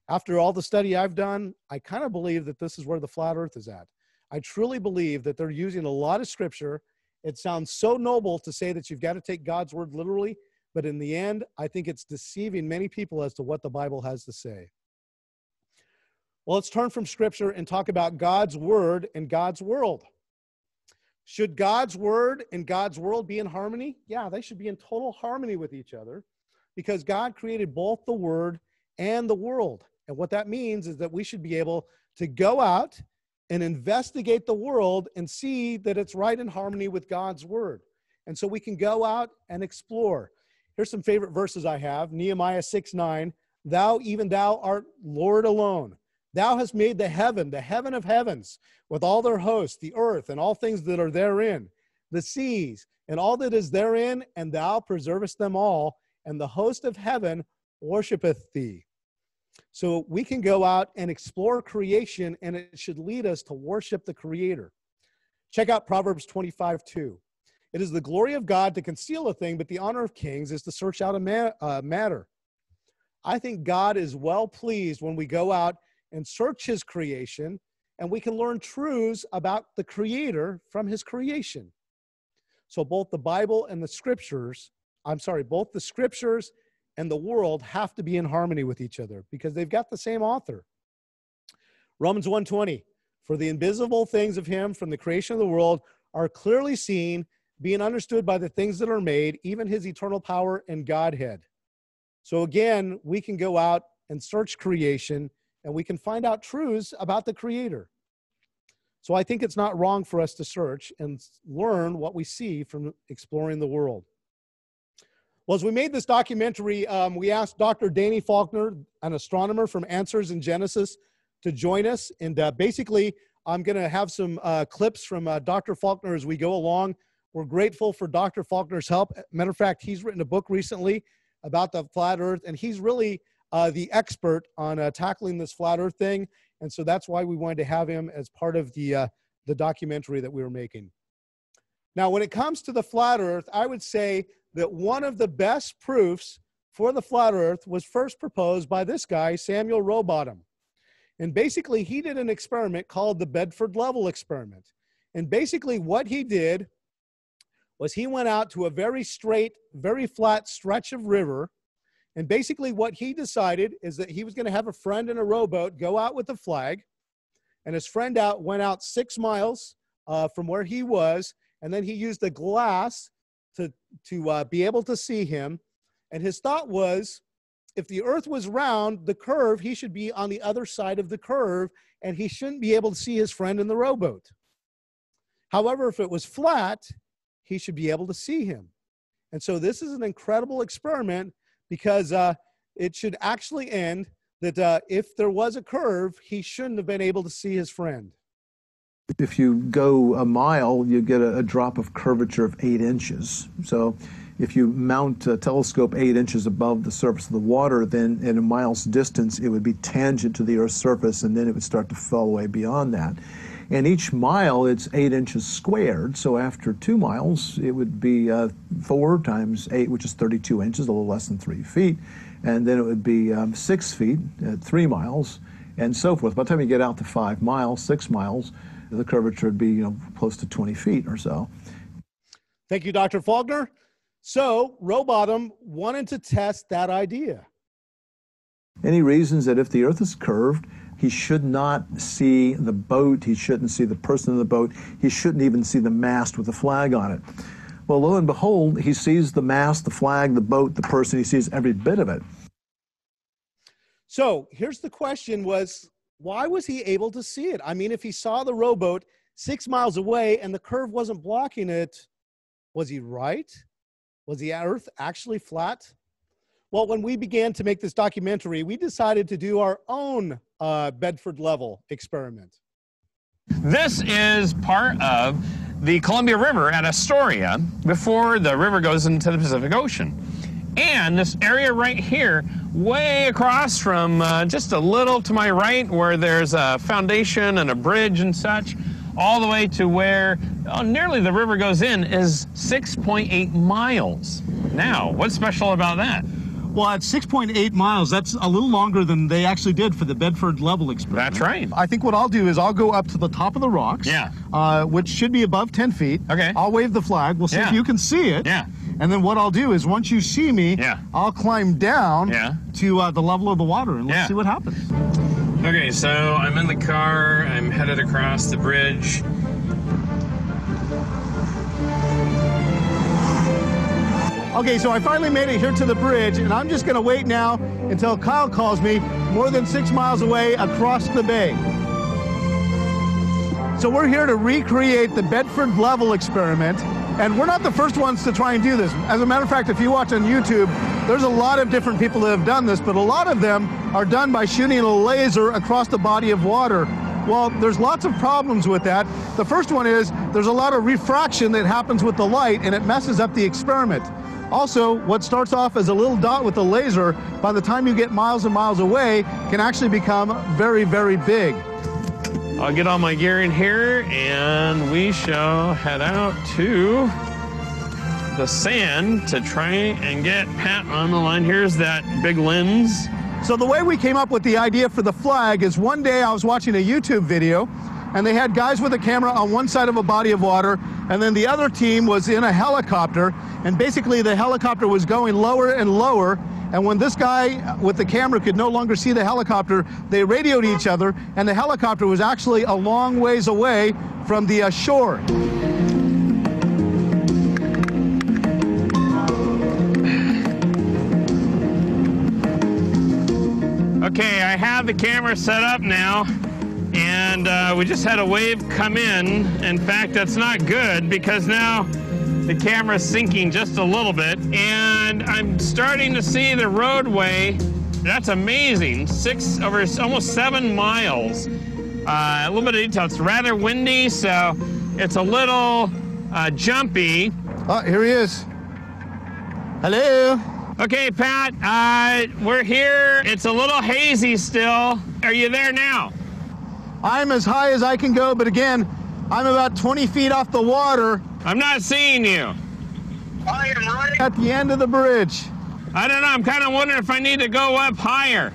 After all the study I've done, I kind of believe that this is where the flat earth is at. I truly believe that they're using a lot of scripture. It sounds so noble to say that you've got to take God's word literally, but in the end, I think it's deceiving many people as to what the Bible has to say. Well, let's turn from scripture and talk about God's word and God's world. Should God's word and God's world be in harmony? Yeah, they should be in total harmony with each other because God created both the word and the world. And what that means is that we should be able to go out and investigate the world and see that it's right in harmony with God's word. And so we can go out and explore. Here's some favorite verses I have. Nehemiah 6:9, thou, even thou art Lord alone. Thou hast made the heaven of heavens, with all their hosts, the earth, and all things that are therein, the seas, and all that is therein, and thou preservest them all, and the host of heaven worshipeth thee. So we can go out and explore creation, and it should lead us to worship the Creator. Check out Proverbs 25:2. It is the glory of God to conceal a thing, but the honor of kings is to search out a matter. I think God is well pleased when we go out and search his creation, and we can learn truths about the Creator from his creation. So both the Bible and the scriptures, both the scriptures and the world have to be in harmony with each other because they've got the same author. Romans 1:20, for the invisible things of him from the creation of the world are clearly seen, being understood by the things that are made, even his eternal power and Godhead. So again, we can go out and search creation, and we can find out truths about the Creator. So I think it's not wrong for us to search and learn what we see from exploring the world. Well, as we made this documentary, we asked Dr. Danny Faulkner, an astronomer from Answers in Genesis, to join us. And basically, I'm going to have some clips from Dr. Faulkner as we go along. We're grateful for Dr. Faulkner's help. Matter of fact, he's written a book recently about the flat earth, and he's really the expert on tackling this flat earth thing. And so that's why we wanted to have him as part of the documentary that we were making. Now, when it comes to the flat earth, I would say that one of the best proofs for the flat earth was first proposed by this guy, Samuel Rowbotham. And basically, he did an experiment called the Bedford Level experiment. And basically what he did was he went out to a very straight, very flat stretch of river. And basically what he decided is that he was going to have a friend in a rowboat go out with a flag. And his friend went out 6 miles from where he was. And then he used a glass to be able to see him. And his thought was, if the earth was round, the curve, he should be on the other side of the curve, and he shouldn't be able to see his friend in the rowboat. However, if it was flat, he should be able to see him. And so this is an incredible experiment because it should actually end that if there was a curve, he shouldn't have been able to see his friend. If you go a mile, you get a drop of curvature of 8 inches. So if you mount a telescope 8 inches above the surface of the water, then in a mile's distance, it would be tangent to the Earth's surface, and then it would start to fall away beyond that. And each mile, it's 8 inches squared. So after 2 miles, it would be 4 times 8, which is 32 inches, a little less than 3 feet. And then it would be 6 feet at 3 miles, and so forth. By the time you get out to 5 miles, 6 miles, the curvature would be, close to 20 feet or so. Thank you, Dr. Faulkner. So Rowbotham wanted to test that idea. And he reasons that if the Earth is curved, he should not see the boat, he shouldn't see the person in the boat, he shouldn't even see the mast with the flag on it. Well, lo and behold, he sees the mast, the flag, the boat, the person, he sees every bit of it. So here's the question was, why was he able to see it? I mean, if he saw the rowboat 6 miles away and the curve wasn't blocking it, was he right? Was the Earth actually flat? Well, when we began to make this documentary, we decided to do our own Bedford Level experiment. This is part of the Columbia River at Astoria before the river goes into the Pacific Ocean. And this area right here, way across from just a little to my right where there's a foundation and a bridge and such, all the way to where nearly the river goes in is 6.8 miles. Now, what's special about that? Well, at 6.8 miles, that's a little longer than they actually did for the Bedford level experiment. That's right. I think what I'll do is I'll go up to the top of the rocks, which should be above 10 feet. Okay. I'll wave the flag. We'll see if you can see it. Yeah. And then what I'll do is once you see me, I'll climb down to the level of the water and let's see what happens. Okay, so I'm in the car. I'm headed across the bridge. Okay, so I finally made it here to the bridge, and I'm just going to wait now until Kyle calls me more than 6 miles away across the bay. So we're here to recreate the Bedford level experiment, and we're not the first ones to try and do this. As a matter of fact, if you watch on YouTube, there's a lot of different people that have done this, but a lot of them are done by shooting a laser across the body of water. Well, there's lots of problems with that. The first one is there's a lot of refraction that happens with the light, and it messes up the experiment. Also, what starts off as a little dot with a laser, by the time you get miles and miles away, can actually become very, very big. I'll get all my gear in here, and we shall head out to the sand to try and get Pat on the line. Here's that big lens. So the way we came up with the idea for the flag is one day I was watching a YouTube video, and they had guys with a camera on one side of a body of water, and then the other team was in a helicopter, and basically the helicopter was going lower and lower, and when this guy with the camera could no longer see the helicopter, they radioed each other, and the helicopter was actually a long ways away from the shore. Okay, I have the camera set up now, and we just had a wave come in. In fact, that's not good because now the camera's sinking just a little bit, and I'm starting to see the roadway. That's amazing. Almost 7 miles. A little bit of detail. It's rather windy, so it's a little jumpy. Oh, here he is. Hello. Okay, Pat, we're here. It's a little hazy still. Are you there now? I'm as high as I can go, but again, I'm about 20 feet off the water. I'm not seeing you. I am right at the end of the bridge. I don't know. I'm kind of wondering if I need to go up higher.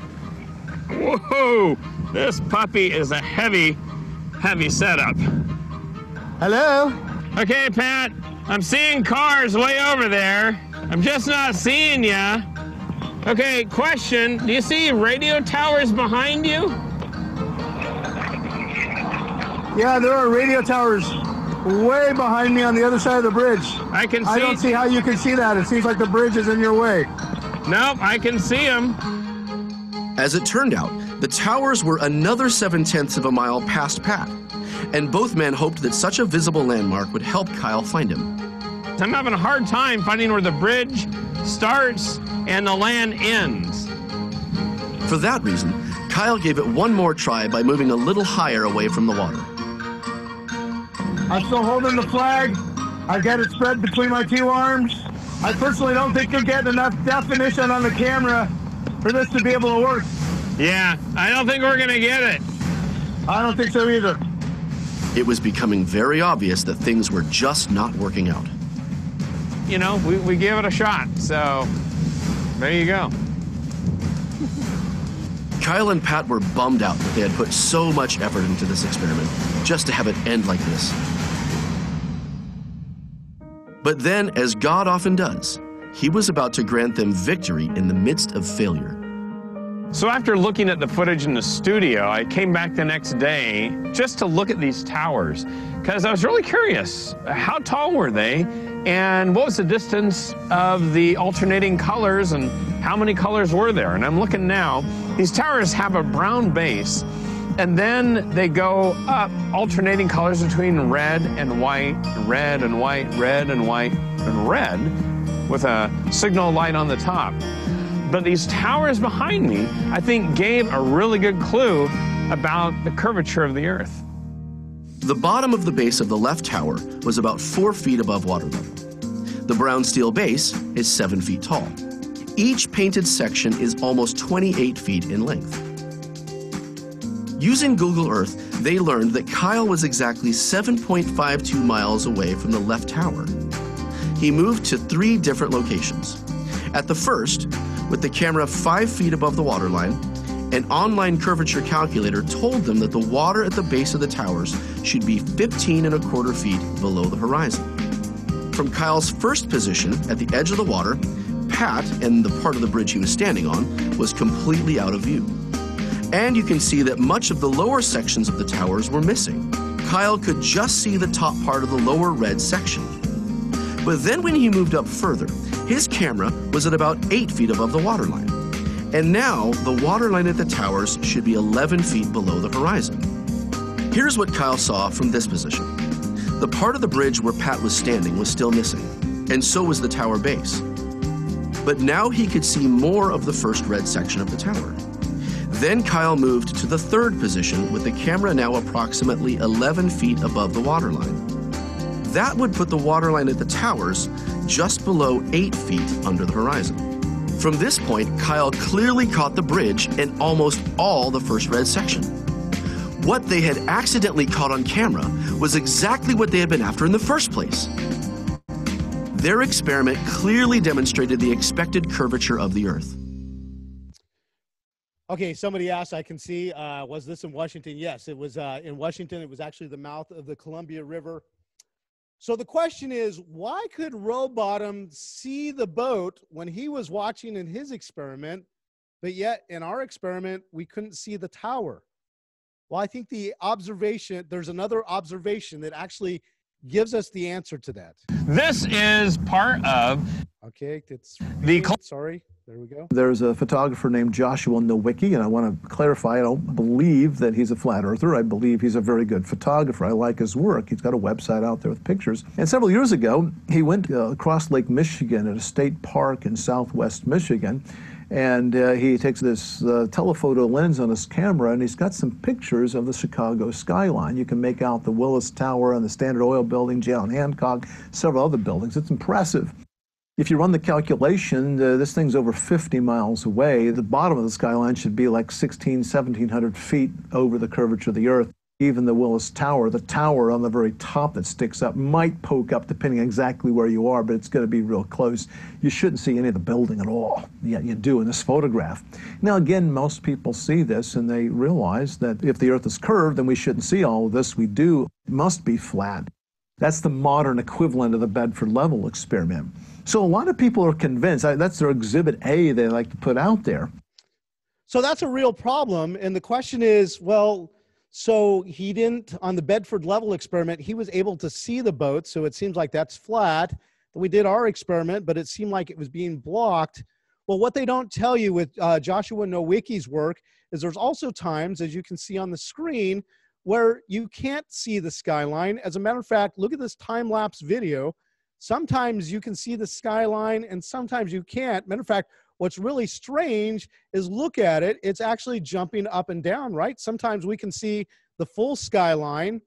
Whoa, this puppy is a heavy, heavy setup. Hello? Okay, Pat, I'm seeing cars way over there. I'm just not seeing ya. Okay, question. Do you see radio towers behind you? Yeah, there are radio towers way behind me on the other side of the bridge. I can see. I don't see how you can see that. It seems like the bridge is in your way. Nope, I can see them. As it turned out, the towers were another 7/10 of a mile past Pat, and both men hoped that such a visible landmark would help Kyle find him. I'm having a hard time finding where the bridge starts and the land ends. For that reason, Kyle gave it one more try by moving a little higher away from the water. I'm still holding the flag. I've got it spread between my two arms. I personally don't think you're getting enough definition on the camera for this to be able to work. Yeah, I don't think we're going to get it. I don't think so either. It was becoming very obvious that things were just not working out. You know, we gave it a shot, so there you go. Kyle and Pat were bummed out that they had put so much effort into this experiment, just to have it end like this. But then, as God often does, he was about to grant them victory in the midst of failure. So after looking at the footage in the studio, I came back the next day just to look at these towers, because I was really curious. How tall were they? And what was the distance of the alternating colors, and how many colors were there? And I'm looking now. These towers have a brown base, and then they go up alternating colors between red and white, red and white, red and white, and red, with a signal light on the top. But these towers behind me, I think, gave a really good clue about the curvature of the Earth. The bottom of the base of the left tower was about 4 feet above water level. The brown steel base is 7 feet tall. Each painted section is almost 28 feet in length. Using Google Earth, they learned that Kyle was exactly 7.52 miles away from the left tower. He moved to 3 different locations. At the first, with the camera 5 feet above the waterline, an online curvature calculator told them that the water at the base of the towers should be 15.25 feet below the horizon. From Kyle's first position at the edge of the water, Pat, and the part of the bridge he was standing on, was completely out of view. And you can see that much of the lower sections of the towers were missing. Kyle could just see the top part of the lower red section. But then when he moved up further, his camera was at about 8 feet above the waterline. And now the waterline at the towers should be 11 feet below the horizon. Here's what Kyle saw from this position. The part of the bridge where Pat was standing was still missing, and so was the tower base. But now he could see more of the first red section of the tower. Then Kyle moved to the third position with the camera now approximately 11 feet above the waterline. That would put the waterline at the towers just below 8 feet under the horizon. From this point, Kyle clearly caught the bridge and almost all the first red section. What they had accidentally caught on camera was exactly what they had been after in the first place. Their experiment clearly demonstrated the expected curvature of the Earth. Okay, somebody asked, I can see, was this in Washington? Yes, it was in Washington. It was actually the mouth of the Columbia River. So the question is, why could Rowbottom see the boat when he was watching in his experiment, but yet in our experiment, we couldn't see the tower? Well, I think there's another observation that actually gives us the answer to that. This is part of... Okay, sorry, there we go. There's a photographer named Joshua Nowicki, and I want to clarify, I don't believe that he's a flat earther. I believe he's a very good photographer. I like his work. He's got a website out there with pictures. And several years ago, he went across Lake Michigan at a state park in southwest Michigan, and he takes this telephoto lens on his camera, and he's got some pictures of the Chicago skyline. You can make out the Willis Tower and the Standard Oil Building, John Hancock, several other buildings. It's impressive. If you run the calculation, this thing's over 50 miles away. The bottom of the skyline should be like 1,700 feet over the curvature of the Earth. Even the Willis Tower, the tower on the very top that sticks up, might poke up depending exactly where you are, but it's going to be real close. You shouldn't see any of the building at all, yet you do in this photograph. Now again, most people see this and they realize that if the Earth is curved, then we shouldn't see all of this. We do. It must be flat. That's the modern equivalent of the Bedford Level experiment. So a lot of people are convinced, that's their exhibit A they like to put out there. So that's a real problem. And the question is, well, so he didn't, on the Bedford Level experiment, he was able to see the boat. So it seems like that's flat. We did our experiment, but it seemed like it was being blocked. Well, what they don't tell you with Joshua Nowicki's work is there's also times, as you can see on the screen, where you can't see the skyline. As a matter of fact, look at this time-lapse video. Sometimes you can see the skyline and sometimes you can't. Matter of fact, what's really strange is look at it. It's actually jumping up and down, right? Sometimes we can see the full skyline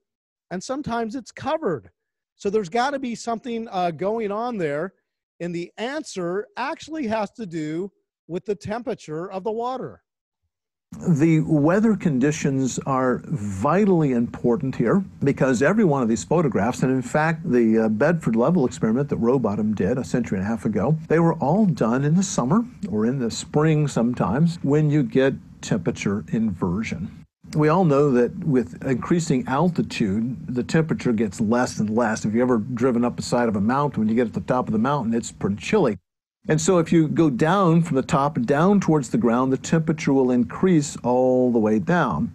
and sometimes it's covered. So there's got to be something going on there. And the answer actually has to do with the temperature of the water. The weather conditions are vitally important here because every one of these photographs, and in fact the Bedford Level experiment that Rowbottom did a century and a half ago, they were all done in the summer or in the spring sometimes when you get temperature inversion. We all know that with increasing altitude, the temperature gets less and less. If you've ever driven up the side of a mountain, when you get at the top of the mountain, it's pretty chilly. And so if you go down from the top down towards the ground, the temperature will increase all the way down.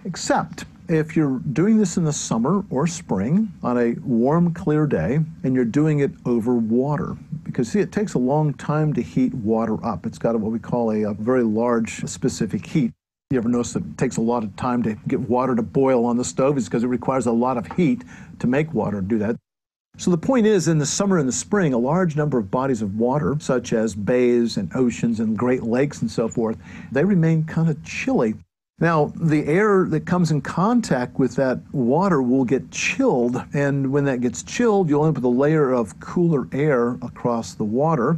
Except if you're doing this in the summer or spring on a warm, clear day, and you're doing it over water. Because see, it takes a long time to heat water up. It's got what we call a very large specific heat. You ever notice that it takes a lot of time to get water to boil on the stove? It's because it requires a lot of heat to make water do that. So the point is, in the summer and the spring, a large number of bodies of water, such as bays and oceans and Great Lakes and so forth, they remain kind of chilly. Now, the air that comes in contact with that water will get chilled, and when that gets chilled, you'll end up with a layer of cooler air across the water,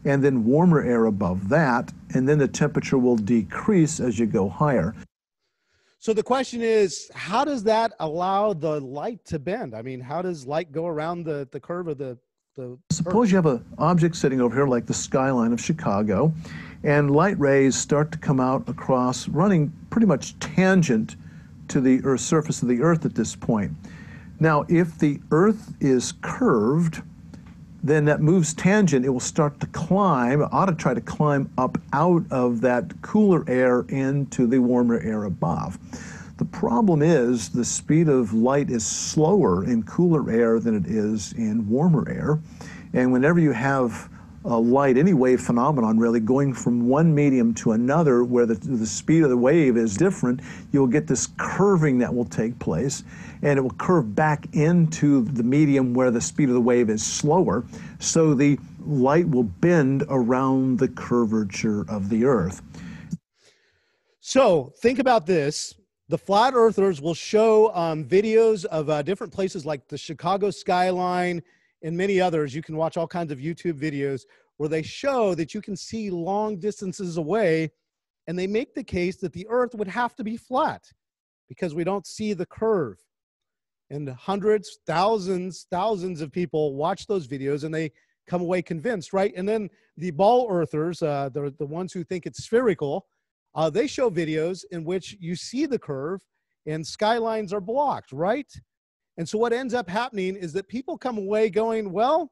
and then warmer air above that, and then the temperature will decrease as you go higher. So the question is, how does that allow the light to bend? I mean, how does light go around the curve of the Suppose you have an object sitting over here like the skyline of Chicago, and light rays start to come out across, running pretty much tangent to the Earth's surface of the Earth at this point. Now, if the Earth is curved, then that moves tangent, it will start to climb, it ought to try to climb up out of that cooler air into the warmer air above. The problem is the speed of light is slower in cooler air than it is in warmer air. And whenever you have a light, any wave phenomenon really, going from one medium to another where the speed of the wave is different, you'll get this curving that will take place, and it will curve back into the medium where the speed of the wave is slower, so the light will bend around the curvature of the Earth. So think about this. The flat earthers will show videos of different places like the Chicago skyline and many others. You can watch all kinds of YouTube videos where they show that you can see long distances away, and they make the case that the Earth would have to be flat because we don't see the curve. And hundreds, thousands of people watch those videos and they come away convinced, right? And then the ball earthers, the ones who think it's spherical, they show videos in which you see the curve and skylines are blocked, right? And so what ends up happening is that people come away going, well,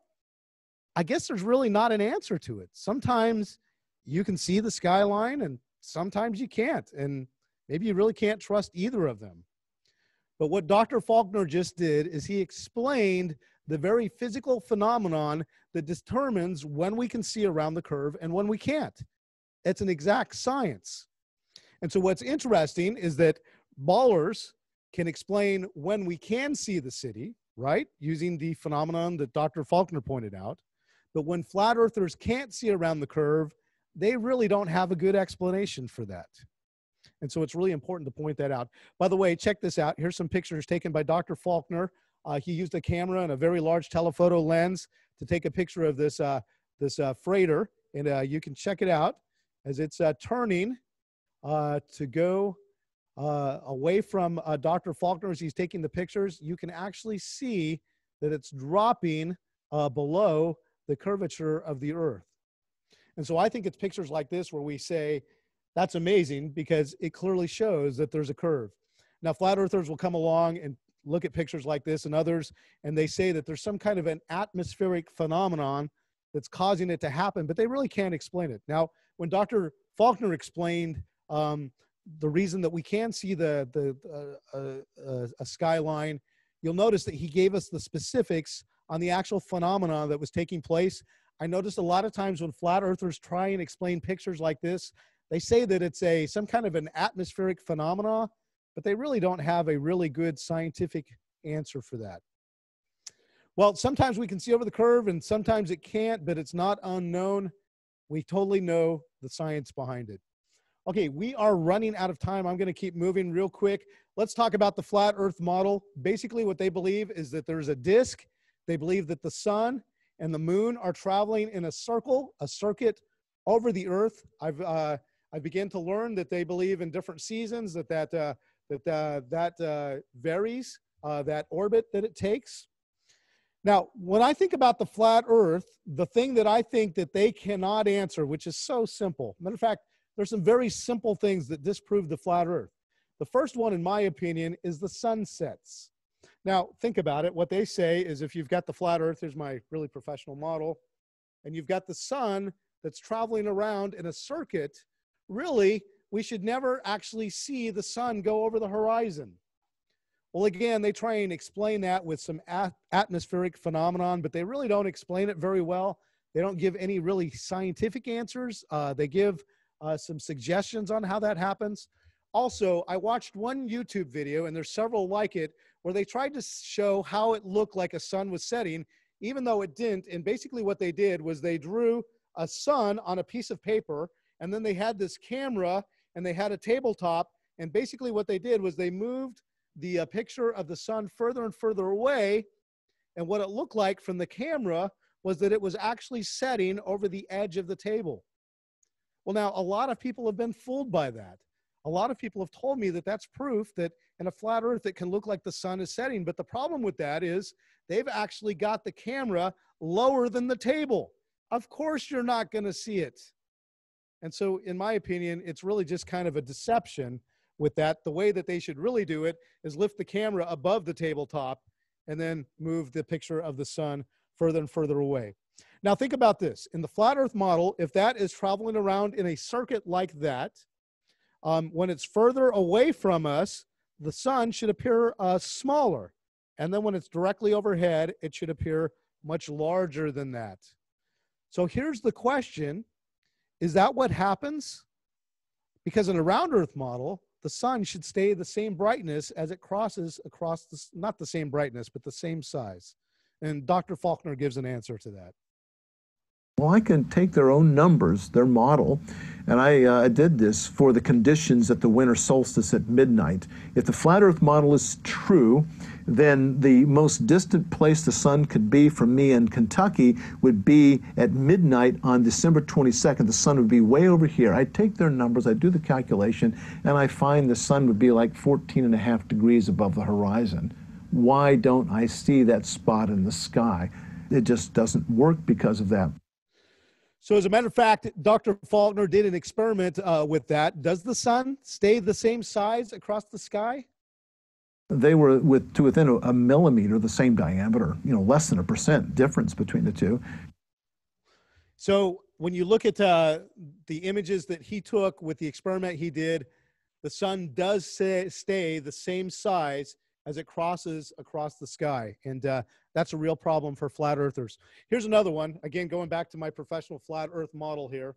I guess there's really not an answer to it. Sometimes you can see the skyline and sometimes you can't. And maybe you really can't trust either of them. But what Dr. Faulkner just did is he explained the very physical phenomenon that determines when we can see around the curve and when we can't. It's an exact science. And so what's interesting is that ballers can explain when we can see the city, right? Using the phenomenon that Dr. Faulkner pointed out. But when flat earthers can't see around the curve, they really don't have a good explanation for that. And so it's really important to point that out. By the way, check this out. Here's some pictures taken by Dr. Faulkner. He used a camera and a very large telephoto lens to take a picture of this, freighter. And you can check it out as it's turning to go away from Dr. Faulkner as he's taking the pictures. You can actually see that it's dropping below the curvature of the Earth. And so I think it's pictures like this where we say, that's amazing because it clearly shows that there's a curve. Now, flat earthers will come along and look at pictures like this and others, and they say that there's some kind of an atmospheric phenomenon that's causing it to happen, but they really can't explain it. Now, when Dr. Faulkner explained the reason that we can see a skyline, you'll notice that he gave us the specifics on the actual phenomenon that was taking place. I noticed a lot of times when flat earthers try and explain pictures like this, they say that it's some kind of an atmospheric phenomena, but they really don't have a really good scientific answer for that. Well, sometimes we can see over the curve and sometimes it can't, but it's not unknown. We totally know the science behind it. Okay, we are running out of time. I'm going to keep moving real quick. Let's talk about the flat Earth model. Basically, what they believe is that there's a disk. They believe that the sun and the moon are traveling in a circle, a circuit over the Earth. I began to learn that they believe in different seasons that varies, that orbit that it takes. Now, when I think about the flat Earth, the thing that I think that they cannot answer, which is so simple. Matter of fact, there's some very simple things that disprove the flat Earth. The first one, in my opinion, is the sunsets. Now, think about it. What they say is if you've got the flat Earth, here's my really professional model, and you've got the sun that's traveling around in a circuit, really, we should never actually see the sun go over the horizon. Well, again, they try and explain that with some atmospheric phenomenon, but they really don't explain it very well. They don't give any really scientific answers. They give some suggestions on how that happens. Also, I watched one YouTube video, and there's several like it, where they tried to show how it looked like a sun was setting, even though it didn't. And basically what they did was they drew a sun on a piece of paper, and then they had this camera, and they had a tabletop, and basically what they did was they moved the picture of the sun further and further away, and what it looked like from the camera was that it was actually setting over the edge of the table. Well, now, a lot of people have been fooled by that. a lot of people have told me that that's proof that in a flat earth it can look like the sun is setting. But the problem with that is they've actually got the camera lower than the table. Of course you're not going to see it. And so in my opinion, it's really just kind of a deception with that. The way that they should really do it is lift the camera above the tabletop and then move the picture of the sun further and further away. Now think about this. In the flat earth model, if that is traveling around in a circuit like that, when it's further away from us, the sun should appear smaller. And then when it's directly overhead, it should appear much larger than that. So here's the question. Is that what happens? Because in a round earth model, the sun should stay the same brightness as it crosses across the, not the same brightness, but the same size. And Dr. Faulkner gives an answer to that. Well, I can take their own numbers, their model, and I did this for the conditions at the winter solstice at midnight. If the flat earth model is true, then the most distant place the sun could be from me in Kentucky would be at midnight on December 22nd. The sun would be way over here. I take their numbers, I do the calculation, and I find the sun would be like 14.5 degrees above the horizon. Why don't I see that spot in the sky? It just doesn't work because of that. So as a matter of fact, Dr. Faulkner did an experiment with that. Does the sun stay the same size across the sky? They were to within a millimeter, the same diameter, less than 1% difference between the two. So when you look at the images that he took with the experiment he did, the sun does stay the same size as it crosses across the sky. And that's a real problem for flat earthers. Here's another one. Again, going back to my professional flat earth model here.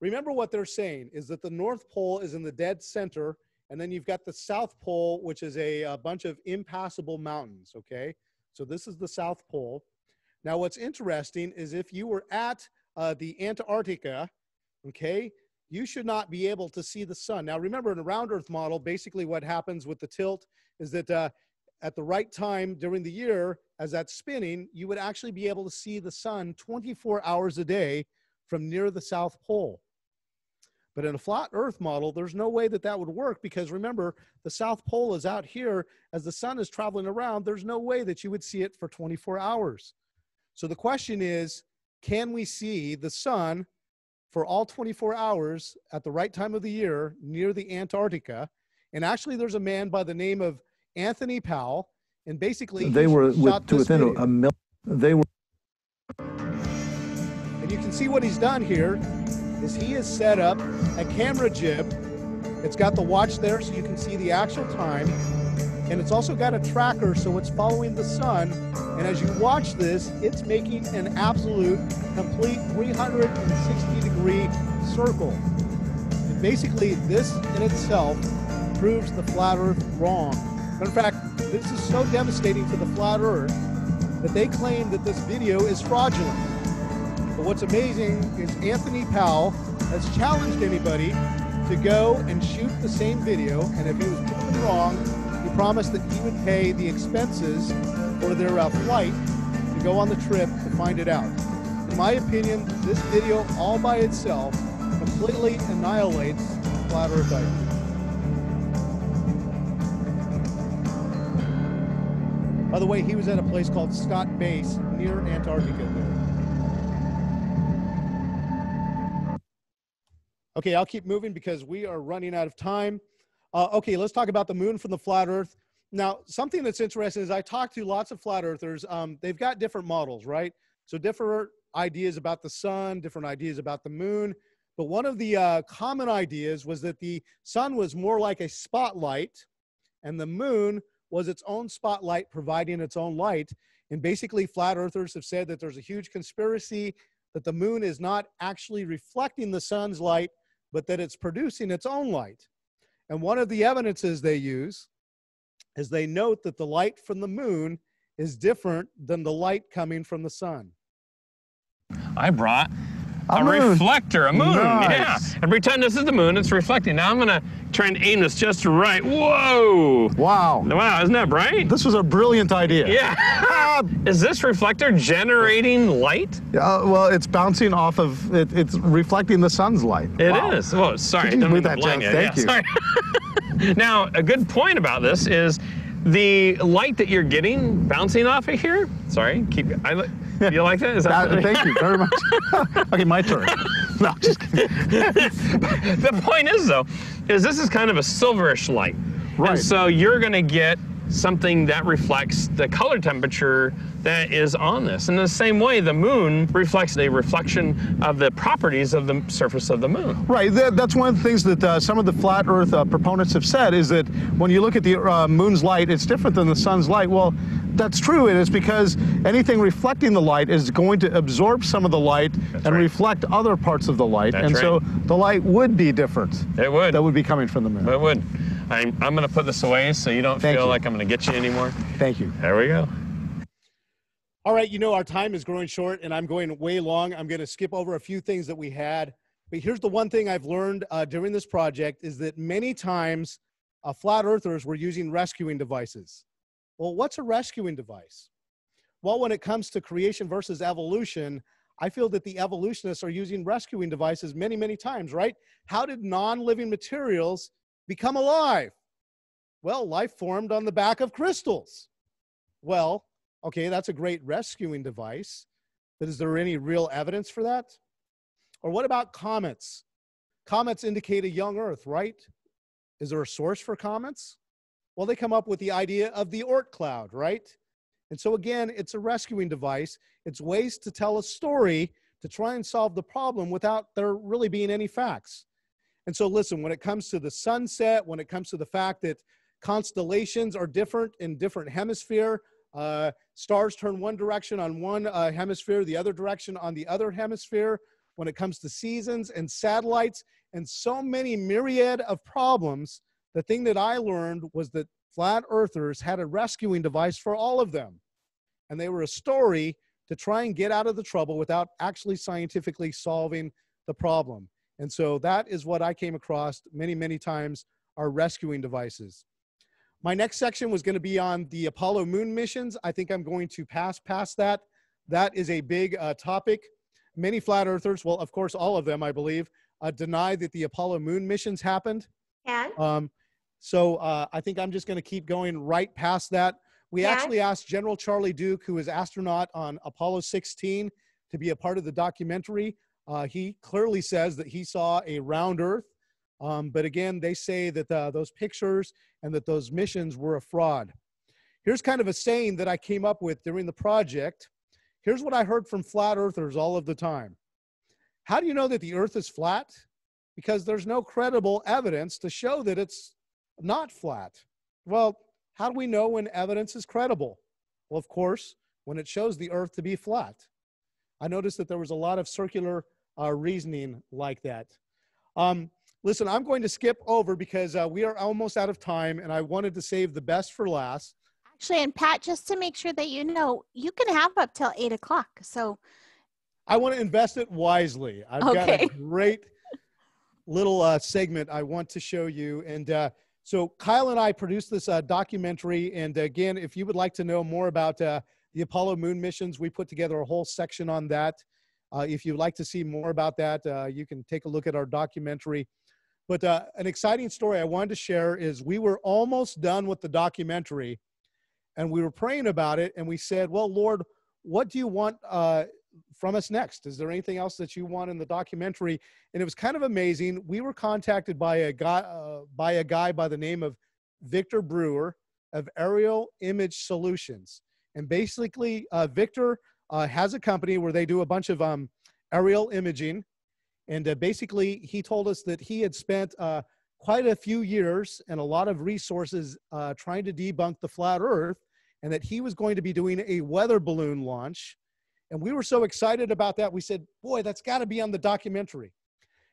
Remember what they're saying is that the North Pole is in the dead center, and then you've got the South Pole, which is a bunch of impassable mountains, okay? So this is the South Pole. Now what's interesting is if you were at the Antarctica, okay, you should not be able to see the sun. Now remember, in a round earth model, basically what happens with the tilt is that at the right time during the year, as that's spinning, you would actually be able to see the sun 24 hours a day from near the South Pole. But in a flat earth model, there's no way that that would work because remember, the South Pole is out here. As the sun is traveling around, there's no way that you would see it for 24 hours. So the question is, can we see the sun for all 24 hours at the right time of the year near the Antarctica? And actually, there's a man by the name of Anthony Powell, and basically they were to within a million. They were, and you can see what he's done here is he has set up a camera jib. It's got the watch there, so you can see the actual time, and it's also got a tracker, so it's following the sun. And as you watch this, it's making an absolute, complete 360-degree circle. And basically, this in itself proves the flat earth wrong. In fact, this is so devastating to the flat earth that they claim that this video is fraudulent. But what's amazing is Anthony Powell has challenged anybody to go and shoot the same video, and if he was proven wrong, he promised that he would pay the expenses for their flight to go on the trip to find it out. In my opinion, this video all by itself completely annihilates the flat earth idea. By the way, he was at a place called Scott Base near Antarctica there. Okay, I'll keep moving because we are running out of time. Okay, let's talk about the moon from the flat earth. Now, something that's interesting is I talked to lots of flat earthers. They've got different models, right? So different ideas about the sun, different ideas about the moon. But one of the common ideas was that the sun was more like a spotlight and the moon was its own spotlight providing its own light. And basically flat earthers have said that there's a huge conspiracy that the moon is not actually reflecting the sun's light, but that it's producing its own light. And one of the evidences they use is they note that the light from the moon is different than the light coming from the sun. I brought a reflector, a moon, nice. Yeah. And pretend this is the moon, it's reflecting. Now I'm gonna try and aim this just right. Whoa! Wow. Wow, isn't that bright? This was a brilliant idea. Yeah. Is this reflector generating light? Well, it's bouncing off of it. It's reflecting the sun's light. It is. Oh, sorry. Could you Don't move mean to that blind down? you. Thank you. Sorry. Now, a good point about this is the light that you're getting bouncing off of here. Sorry, you like that? Is that thank you very much. Okay, my turn. No, just kidding. The point is, though, is this is kind of a silverish light. Right. And so you're going to get something that reflects the color temperature that is on this. In the same way, the moon reflects a reflection of the properties of the surface of the moon. Right. That's one of the things that some of the flat Earth proponents have said, is that when you look at the moon's light, it's different than the sun's light. Well, that's true. It is because anything reflecting the light is going to absorb some of the light reflect other parts of the light. So the light would be different. It would. That would be coming from the moon. It would. I'm going to put this away so you don't feel like I'm going to get you anymore. Thank you. There we go. All right, our time is growing short and I'm going way long. I'm going to skip over a few things that we had. But here's the one thing I've learned during this project is that many times flat earthers were using rescuing devices. Well, what's a rescuing device? Well, when it comes to creation versus evolution, I feel that the evolutionists are using rescuing devices many, many times, right? How did non-living materials become alive? Well, life formed on the back of crystals. Well, okay, that's a great rescuing device, but is there any real evidence for that? Or what about comets? Comets indicate a young Earth, right? Is there a source for comets? Well, they come up with the idea of the Oort cloud, right? And so again, it's a rescuing device. It's ways to tell a story to try and solve the problem without there really being any facts. And so listen, when it comes to the sunset, when it comes to the fact that constellations are different in different hemisphere, stars turn one direction on one hemisphere, the other direction on the other hemisphere, when it comes to seasons and satellites and so many myriad of problems, the thing that I learned was that flat earthers had a rescuing device for all of them. And they were a story to try and get out of the trouble without actually scientifically solving the problem. And so that is what I came across many, many times, are rescuing devices. My next section was going to be on the Apollo moon missions. I think I'm going to pass past that. That is a big topic. Many flat earthers, well, of course, all of them, I believe, deny that the Apollo moon missions happened. So I think I'm just going to keep going right past that. We actually asked General Charlie Duke, who is astronaut on Apollo 16, to be a part of the documentary. He clearly says that he saw a round Earth. But again, they say that those pictures and that those missions were a fraud. Here's kind of a saying that I came up with during the project. Here's what I heard from flat earthers all of the time. How do you know that the Earth is flat? Because there's no credible evidence to show that it's not flat. Well, how do we know when evidence is credible? Well, of course, when it shows the Earth to be flat. I noticed that there was a lot of circular reasoning like that. Listen, I'm going to skip over because we are almost out of time and I wanted to save the best for last. Actually, and Pat, just to make sure that you know, you can have up till 8 o'clock. So I want to invest it wisely. I've got a great little segment I want to show you. And so Kyle and I produced this documentary. And again, if you would like to know more about the Apollo moon missions, we put together a whole section on that. If you'd like to see more about that, you can take a look at our documentary. But an exciting story I wanted to share is we were almost done with the documentary and we were praying about it. And we said, well, Lord, what do you want from us next? Is there anything else that you want in the documentary? And it was kind of amazing. We were contacted by a guy by the name of Victor Brewer of Aerial Image Solutions. And basically, Victor has a company where they do a bunch of aerial imaging. And basically, he told us that he had spent quite a few years and a lot of resources trying to debunk the flat Earth, and that he was going to be doing a weather balloon launch. And we were so excited about that, we said, boy, that's got to be on the documentary.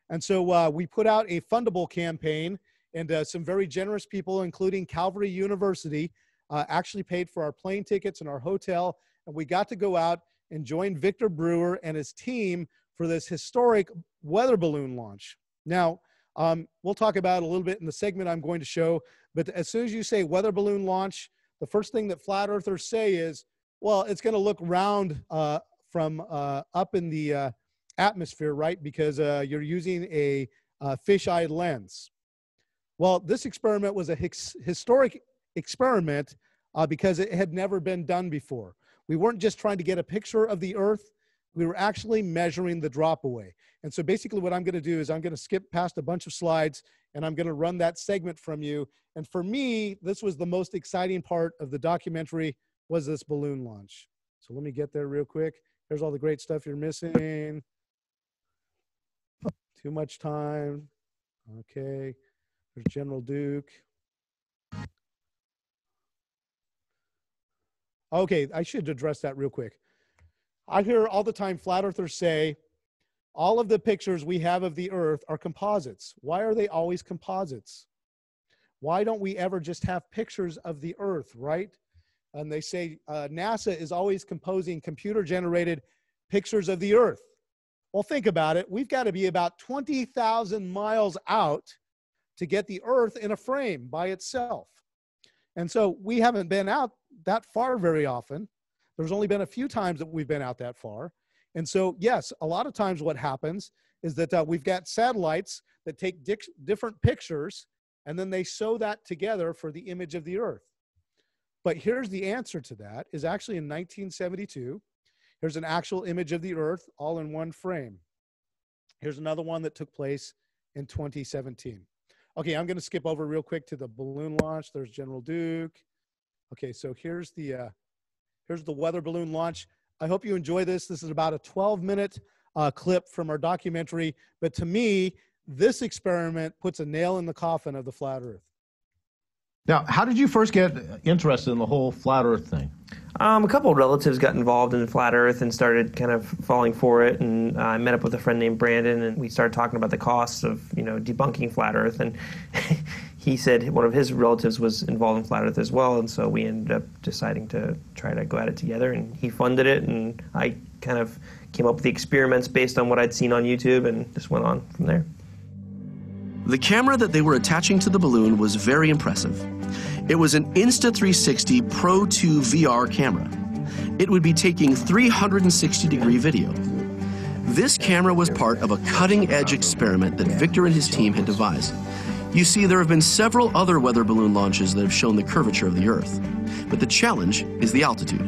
And so we put out a fundable campaign, and some very generous people, including Calvary University, actually paid for our plane tickets and our hotel. And we got to go out and join Victor Brewer and his team for this historic weather balloon launch. Now, we'll talk about it a little bit in the segment I'm going to show, but as soon as you say weather balloon launch, the first thing that flat earthers say is, Well, it's going to look round from up in the atmosphere, right? Because you're using a fisheye lens. Well, this experiment was a historic experiment because it had never been done before. We weren't just trying to get a picture of the Earth. We were actually measuring the drop away. And so basically what I'm going to do is I'm going to skip past a bunch of slides and I'm going to run that segment from you. And for me, this was the most exciting part of the documentary, was this balloon launch. So let me get there real quick. Here's all the great stuff you're missing. Too much time. Okay. There's General Duke. Okay, I should address that real quick. I hear all the time flat earthers say, all of the pictures we have of the Earth are composites. Why are they always composites? Why don't we ever just have pictures of the Earth, right? And they say NASA is always composing computer-generated pictures of the Earth. Well, think about it. We've got to be about 20,000 miles out to get the Earth in a frame by itself. And so we haven't been out that far very often. There's only been a few times that we've been out that far. And so, yes, a lot of times what happens is that we've got satellites that take different pictures, and then they sew that together for the image of the Earth. But here's the answer to that, is actually in 1972. Here's an actual image of the Earth all in one frame. Here's another one that took place in 2017. Okay, I'm going to skip over real quick to the balloon launch. There's General Duke. Okay, so here's the weather balloon launch. I hope you enjoy this. This is about a 12-minute clip from our documentary. But to me, this experiment puts a nail in the coffin of the flat Earth. Now, how did you first get interested in the whole flat Earth thing? A couple of relatives got involved in flat Earth and started kind of falling for it, and I met up with a friend named Brandon, and we started talking about the costs of, debunking flat Earth, and he said one of his relatives was involved in flat Earth as well, and so we ended up deciding to try to go at it together, and he funded it, and I kind of came up with the experiments based on what I'd seen on YouTube and just went on from there. The camera that they were attaching to the balloon was very impressive. It was an Insta360 Pro 2 VR camera. It would be taking 360-degree video. This camera was part of a cutting-edge experiment that Victor and his team had devised. You see, there have been several other weather balloon launches that have shown the curvature of the Earth, but the challenge is the altitude.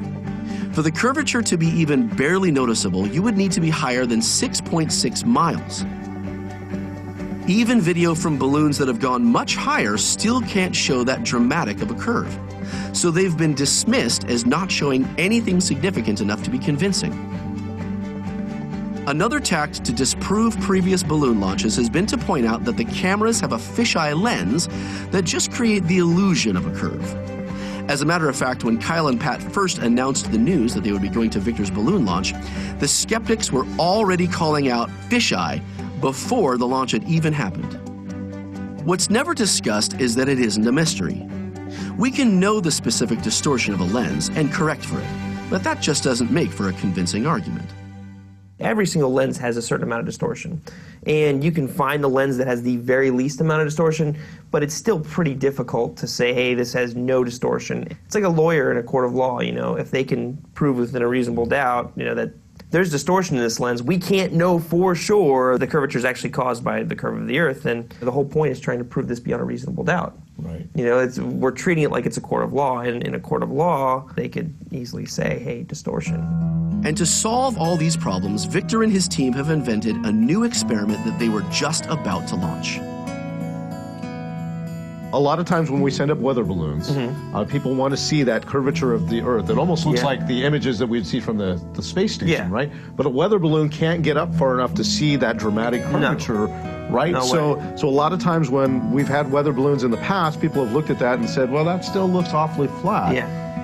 For the curvature to be even barely noticeable, you would need to be higher than 6.6 miles. Even video from balloons that have gone much higher still can't show that dramatic of a curve. So they've been dismissed as not showing anything significant enough to be convincing. Another tact to disprove previous balloon launches has been to point out that the cameras have a fisheye lens that just create the illusion of a curve. As a matter of fact, when Kyle and Pat first announced the news that they would be going to Victor's balloon launch, the skeptics were already calling out fisheye before the launch had even happened. What's never discussed is that it isn't a mystery. We can know the specific distortion of a lens and correct for it, but that just doesn't make for a convincing argument. Every single lens has a certain amount of distortion, and you can find the lens that has the very least amount of distortion, but it's still pretty difficult to say, hey, this has no distortion. It's like a lawyer in a court of law, if they can prove within a reasonable doubt, that there's distortion in this lens, we can't know for sure the curvature is actually caused by the curve of the Earth, and the whole point is trying to prove this beyond a reasonable doubt. Right. We're treating it like it's a court of law, and in a court of law, they could easily say, hey, distortion. And to solve all these problems, Victor and his team have invented a new experiment that they were just about to launch. A lot of times when we send up weather balloons, people want to see that curvature of the Earth. It almost looks like the images that we'd see from the space station, right? But a weather balloon can't get up far enough to see that dramatic curvature, right? No so a lot of times when we've had weather balloons in the past, people have looked at that and said, well, that still looks awfully flat.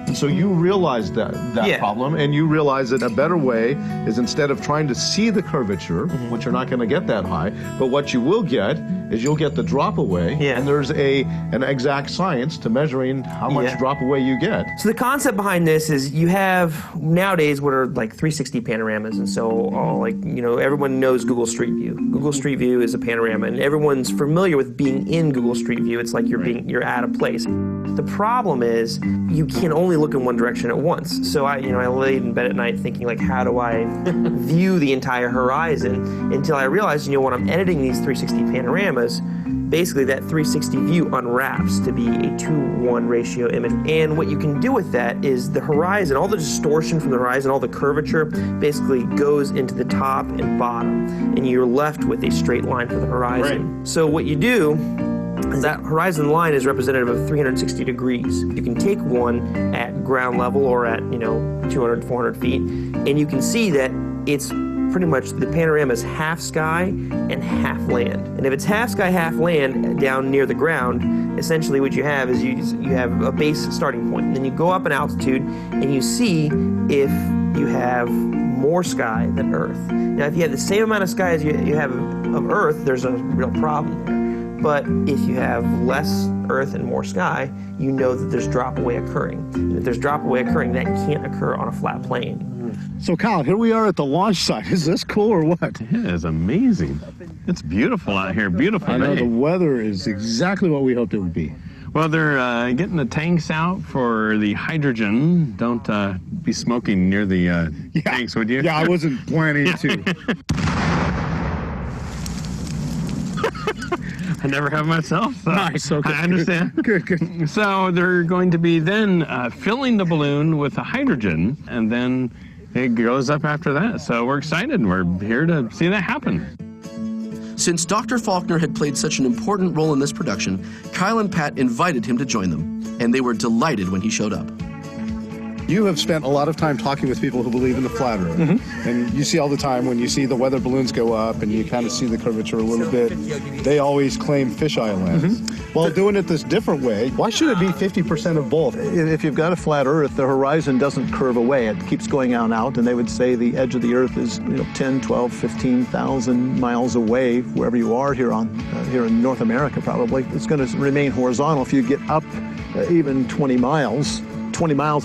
And so you realize that problem, and you realize that a better way is, instead of trying to see the curvature, which you're not going to get that high, but what you will get is you'll get the drop away, and there's an exact science to measuring how much drop away you get. So the concept behind this is you have nowadays what are like 360 panoramas, and so everyone knows Google Street View. Google Street View is a panorama, and everyone's familiar with being in Google Street View. It's like you're at a place. The problem is you can only look in one direction at once. So I laid in bed at night thinking, like, how do I view the entire horizon, until I realized, when I'm editing these 360 panoramas, basically that 360 view unwraps to be a 2:1 ratio image. And what you can do with that is the horizon, all the distortion from the horizon, all the curvature basically goes into the top and bottom, and you're left with a straight line for the horizon. Right. So what you do is that horizon line is representative of 360 degrees. You can take one at ground level or at 200, 400 feet, and you can see that it's pretty much the panorama is half sky and half land. And if it's half sky, half land down near the ground, essentially what you have is you have a base starting point. And then you go up in altitude and you see if you have more sky than Earth. Now, if you have the same amount of sky as you have of Earth, there's a real problem there. But if you have less Earth and more sky, you know that there's drop away occurring. And if there's drop away occurring, that can't occur on a flat plane. So Kyle, here we are at the launch site. Is this cool or what? It is amazing. It's beautiful out here, beautiful. I know the weather is exactly what we hoped it would be. Well, they're getting the tanks out for the hydrogen. Don't be smoking near the tanks, would you? Yeah, I wasn't planning to. I never have myself. So nice, okay. I understand. Good. So they're going to be then filling the balloon with the hydrogen, and then it goes up after that. So we're excited. We're here to see that happen. Since Dr. Faulkner had played such an important role in this production, Kyle and Pat invited him to join them, and they were delighted when he showed up. You have spent a lot of time talking with people who believe in the flat Earth. Mm-hmm. And you see all the time when you see the weather balloons go up and you kind of see the curvature a little bit, they always claim fisheye lens. Mm-hmm. Well, doing it this different way, why should it be 50% of both? If you've got a flat Earth, the horizon doesn't curve away. It keeps going out, and they would say the edge of the Earth is 10, 12, 15,000 miles away, wherever you are here in North America probably. It's going to remain horizontal. If you get up even 20 miles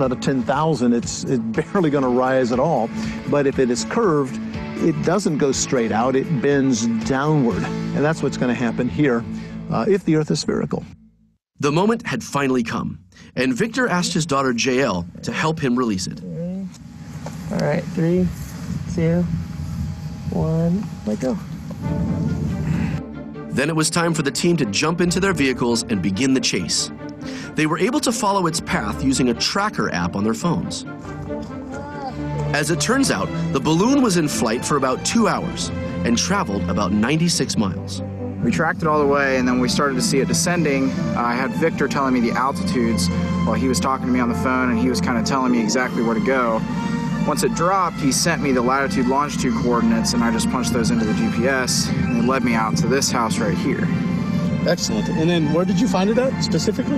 out of 10,000, it's barely going to rise at all. But if it is curved, it doesn't go straight out, it bends downward. And that's what's going to happen here if the Earth is spherical. The moment had finally come, and Victor asked his daughter JL to help him release it. All right, 3, 2, 1, let go. Then it was time for the team to jump into their vehicles and begin the chase. They were able to follow its path using a tracker app on their phones. As it turns out, the balloon was in flight for about 2 hours and traveled about 96 miles. We tracked it all the way, and then we started to see it descending. I had Victor telling me the altitudes while he was talking to me on the phone, and he was kind of telling me exactly where to go. Once it dropped, he sent me the latitude, longitude coordinates, and I just punched those into the GPS, and it led me out to this house right here. Excellent. And then where did you find it at specifically?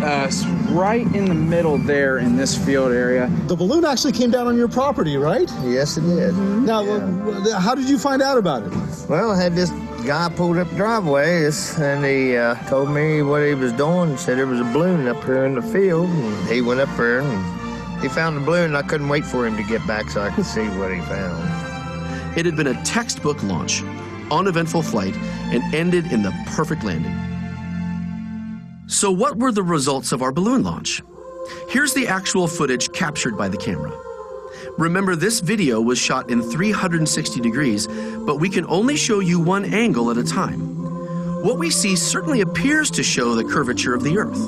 Right in the middle there in this field area. The balloon actually came down on your property, right? Yes, it did. Now, how did you find out about it? Well, I had this guy pulled up the driveway, and he told me what he was doing and said there was a balloon up here in the field. And he went up there and he found the balloon, and I couldn't wait for him to get back so I could see what he found. It had been a textbook launch, uneventful flight, and ended in the perfect landing. So what were the results of our balloon launch? Here's the actual footage captured by the camera. Remember, this video was shot in 360 degrees, but we can only show you one angle at a time. What we see certainly appears to show the curvature of the Earth.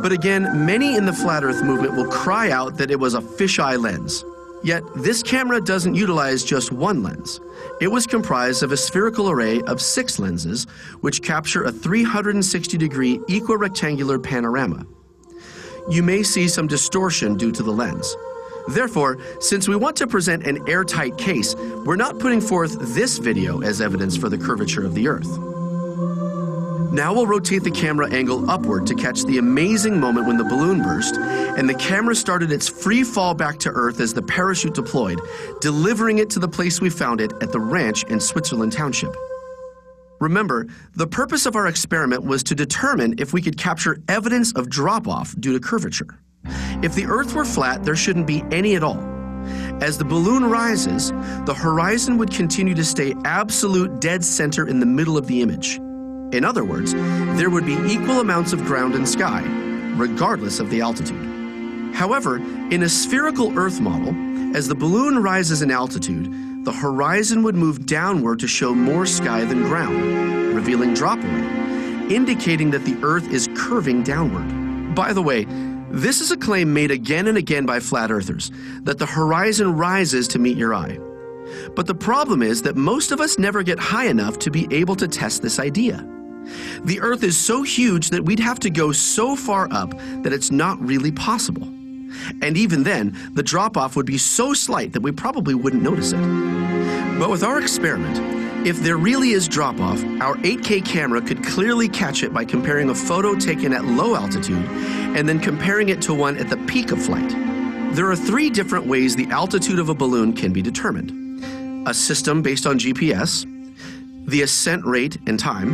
But again, many in the Flat Earth movement will cry out that it was a fisheye lens. Yet, this camera doesn't utilize just one lens. It was comprised of a spherical array of 6 lenses, which capture a 360-degree equirectangular panorama. You may see some distortion due to the lens. Therefore, since we want to present an airtight case, we're not putting forth this video as evidence for the curvature of the Earth. Now we'll rotate the camera angle upward to catch the amazing moment when the balloon burst, and the camera started its free fall back to Earth as the parachute deployed, delivering it to the place we found it at the ranch in Switzerland Township. Remember, the purpose of our experiment was to determine if we could capture evidence of drop-off due to curvature. If the Earth were flat, there shouldn't be any at all. As the balloon rises, the horizon would continue to stay absolute dead center in the middle of the image. In other words, there would be equal amounts of ground and sky, regardless of the altitude. However, in a spherical Earth model, as the balloon rises in altitude, the horizon would move downward to show more sky than ground, revealing drop away, indicating that the Earth is curving downward. By the way, this is a claim made again and again by flat earthers, that the horizon rises to meet your eye. But the problem is that most of us never get high enough to be able to test this idea. The Earth is so huge that we'd have to go so far up that it's not really possible. And even then, the drop-off would be so slight that we probably wouldn't notice it. But with our experiment, if there really is drop-off, our 8K camera could clearly catch it by comparing a photo taken at low altitude and then comparing it to one at the peak of flight. There are 3 different ways the altitude of a balloon can be determined: a system based on GPS, the ascent rate and time,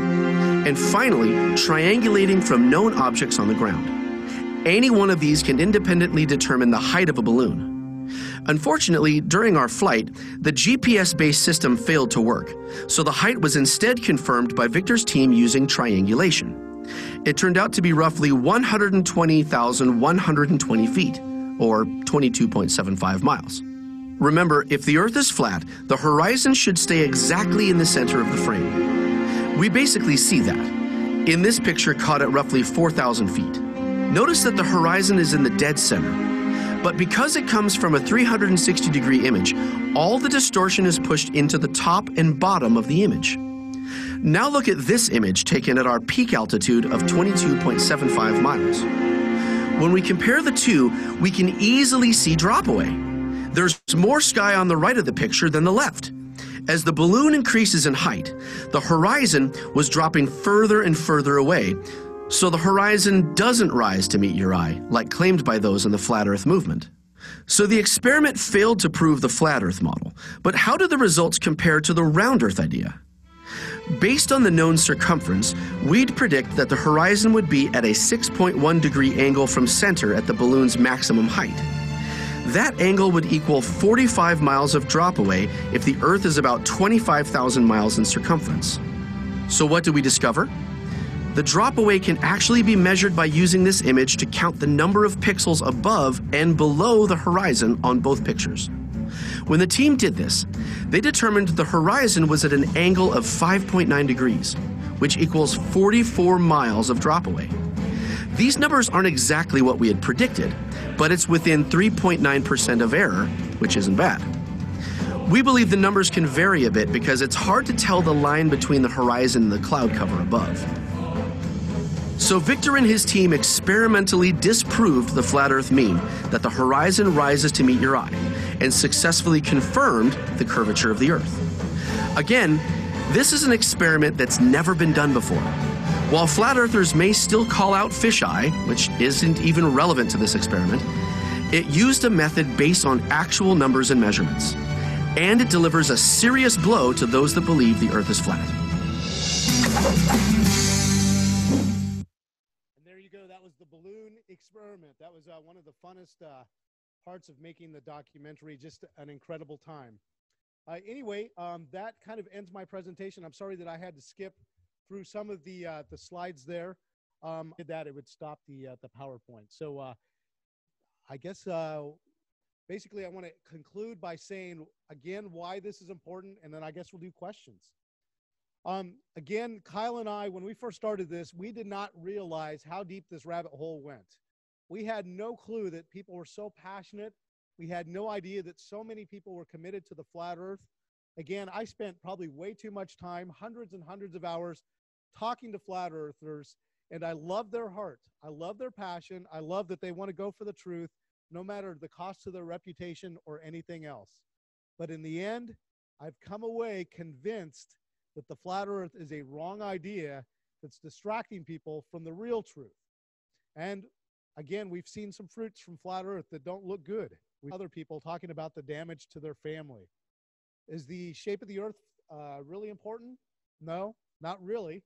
and finally, triangulating from known objects on the ground. Any one of these can independently determine the height of a balloon. Unfortunately, during our flight, the GPS-based system failed to work, so the height was instead confirmed by Victor's team using triangulation. It turned out to be roughly 120,120 feet, or 22.75 miles. Remember, if the Earth is flat, the horizon should stay exactly in the center of the frame. We basically see that in this picture caught at roughly 4,000 feet. Notice that the horizon is in the dead center, but because it comes from a 360-degree image, all the distortion is pushed into the top and bottom of the image. Now look at this image taken at our peak altitude of 22.75 miles. When we compare the two, we can easily see drop away. There's more sky on the right of the picture than the left. As the balloon increases in height, the horizon was dropping further and further away, so the horizon doesn't rise to meet your eye, like claimed by those in the Flat Earth movement. So the experiment failed to prove the Flat Earth model, but how do the results compare to the Round Earth idea? Based on the known circumference, we'd predict that the horizon would be at a 6.1 degree angle from center at the balloon's maximum height. That angle would equal 45 miles of drop away if the Earth is about 25,000 miles in circumference. So what do we discover? The drop away can actually be measured by using this image to count the number of pixels above and below the horizon on both pictures. When the team did this, they determined the horizon was at an angle of 5.9 degrees, which equals 44 miles of drop away. These numbers aren't exactly what we had predicted, but it's within 3.9% of error, which isn't bad. We believe the numbers can vary a bit because it's hard to tell the line between the horizon and the cloud cover above. So Victor and his team experimentally disproved the Flat Earth meme that the horizon rises to meet your eye and successfully confirmed the curvature of the Earth. Again, this is an experiment that's never been done before. While flat earthers may still call out fisheye, which isn't even relevant to this experiment, it used a method based on actual numbers and measurements. And it delivers a serious blow to those that believe the Earth is flat. That was the balloon experiment. That was one of the funnest parts of making the documentary. Just an incredible time. Anyway, that kind of ends my presentation. I'm sorry that I had to skip through some of the slides there. Did that, it would stop the PowerPoint. So I guess basically I want to conclude by saying again why this is important, and then I guess we'll do questions. Again, Kyle and I, when we first started this, we did not realize how deep this rabbit hole went. We had no clue that people were so passionate. We had no idea that so many people were committed to the flat Earth. Again, I spent probably way too much time, hundreds and hundreds of hours, talking to flat earthers, and I love their heart. I love their passion. I love that they want to go for the truth, no matter the cost to their reputation or anything else. But in the end, I've come away convinced that the flat Earth is a wrong idea that's distracting people from the real truth. And again, we've seen some fruits from flat Earth that don't look good. We other people talking about the damage to their family. Is the shape of the Earth really important? No. Not really.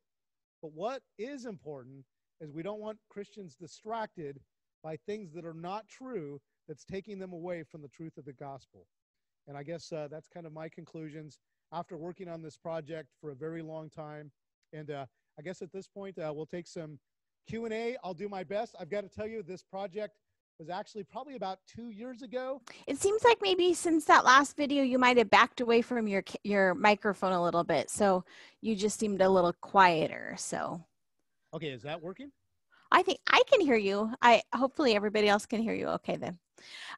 But what is important is we don't want Christians distracted by things that are not true that's taking them away from the truth of the gospel. And I guess that's kind of my conclusions after working on this project for a very long time. And I guess at this point, we'll take some Q&A. I'll do my best. I've got to tell you, this project was actually probably about 2 years ago. It seems like maybe since that last video, you might have backed away from your microphone a little bit. So you just seemed a little quieter. So. Okay, is that working? I think I can hear you. Hopefully everybody else can hear you. Okay, then.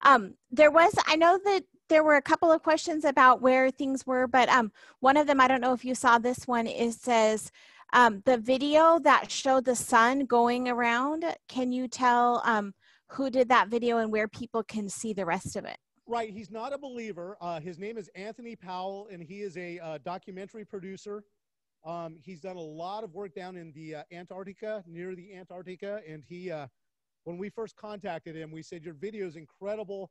I know that there were a couple of questions about where things were, but one of them, I don't know if you saw this one, it says, the video that showed the sun going around, can you tell who did that video and where people can see the rest of it? Right, he's not a believer. His name is Anthony Powell, and he is a documentary producer. He's done a lot of work down in the Antarctica, near the Antarctica, and he, when we first contacted him, we said, your video is incredible.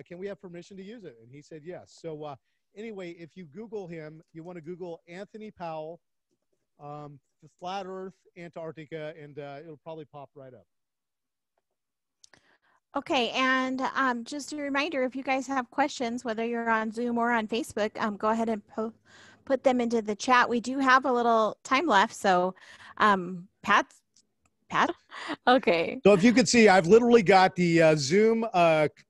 Can we have permission to use it? And he said yes. So anyway, if you Google him, you want to Google Anthony Powell, the Flat Earth, Antarctica, and it'll probably pop right up. Okay, and just a reminder, if you guys have questions, whether you're on Zoom or on Facebook, go ahead and put them into the chat. We do have a little time left, so Pat? Okay. So if you could see, I've literally got the Zoom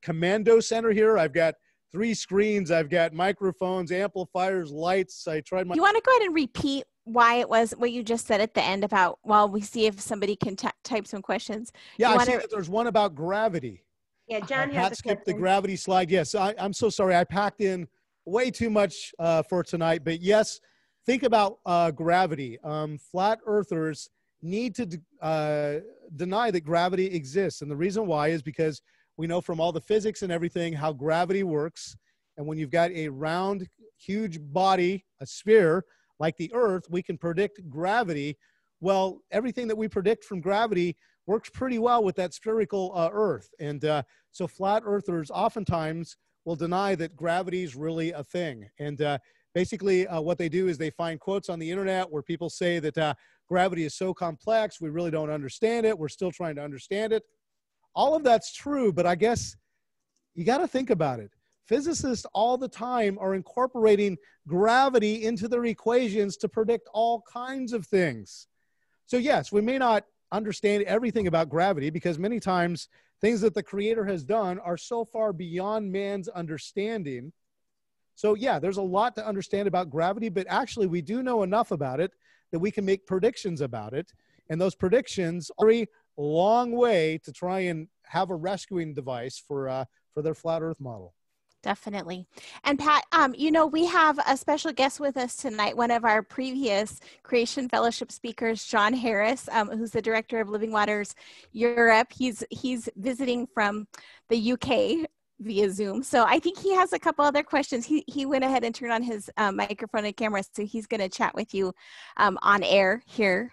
commando center here. I've got 3 screens. I've got microphones, amplifiers, lights. I tried my— You want to go ahead and repeat why it was what you just said at the end about, well, we see if somebody can type some questions. Yeah, I see that there's one about gravity. Yeah, John Pat skipped the gravity slide. Yes, I'm so sorry. I packed in way too much for tonight. But yes, think about gravity. Flat earthers need to deny that gravity exists. And the reason why is because we know from all the physics and everything how gravity works. And when you've got a round, huge body, a sphere, like the Earth, we can predict gravity. Well, everything that we predict from gravity works pretty well with that spherical Earth. And so flat earthers oftentimes will deny that gravity is really a thing. And basically what they do is they find quotes on the internet where people say that gravity is so complex, we really don't understand it. We're still trying to understand it. All of that's true, but I guess you got to think about it. Physicists all the time are incorporating gravity into their equations to predict all kinds of things. So yes, we may not understand everything about gravity because many times things that the Creator has done are so far beyond man's understanding. So yeah, there's a lot to understand about gravity, but actually we do know enough about it that we can make predictions about it. And those predictions are a very long way to try and have a rescuing device for their flat Earth model. Definitely. And Pat, you know, we have a special guest with us tonight, one of our previous Creation Fellowship speakers, John Harris, who's the director of Living Waters Europe. He's visiting from the UK via Zoom. So I think he has a couple other questions. He went ahead and turned on his microphone and camera, so he's going to chat with you on air here.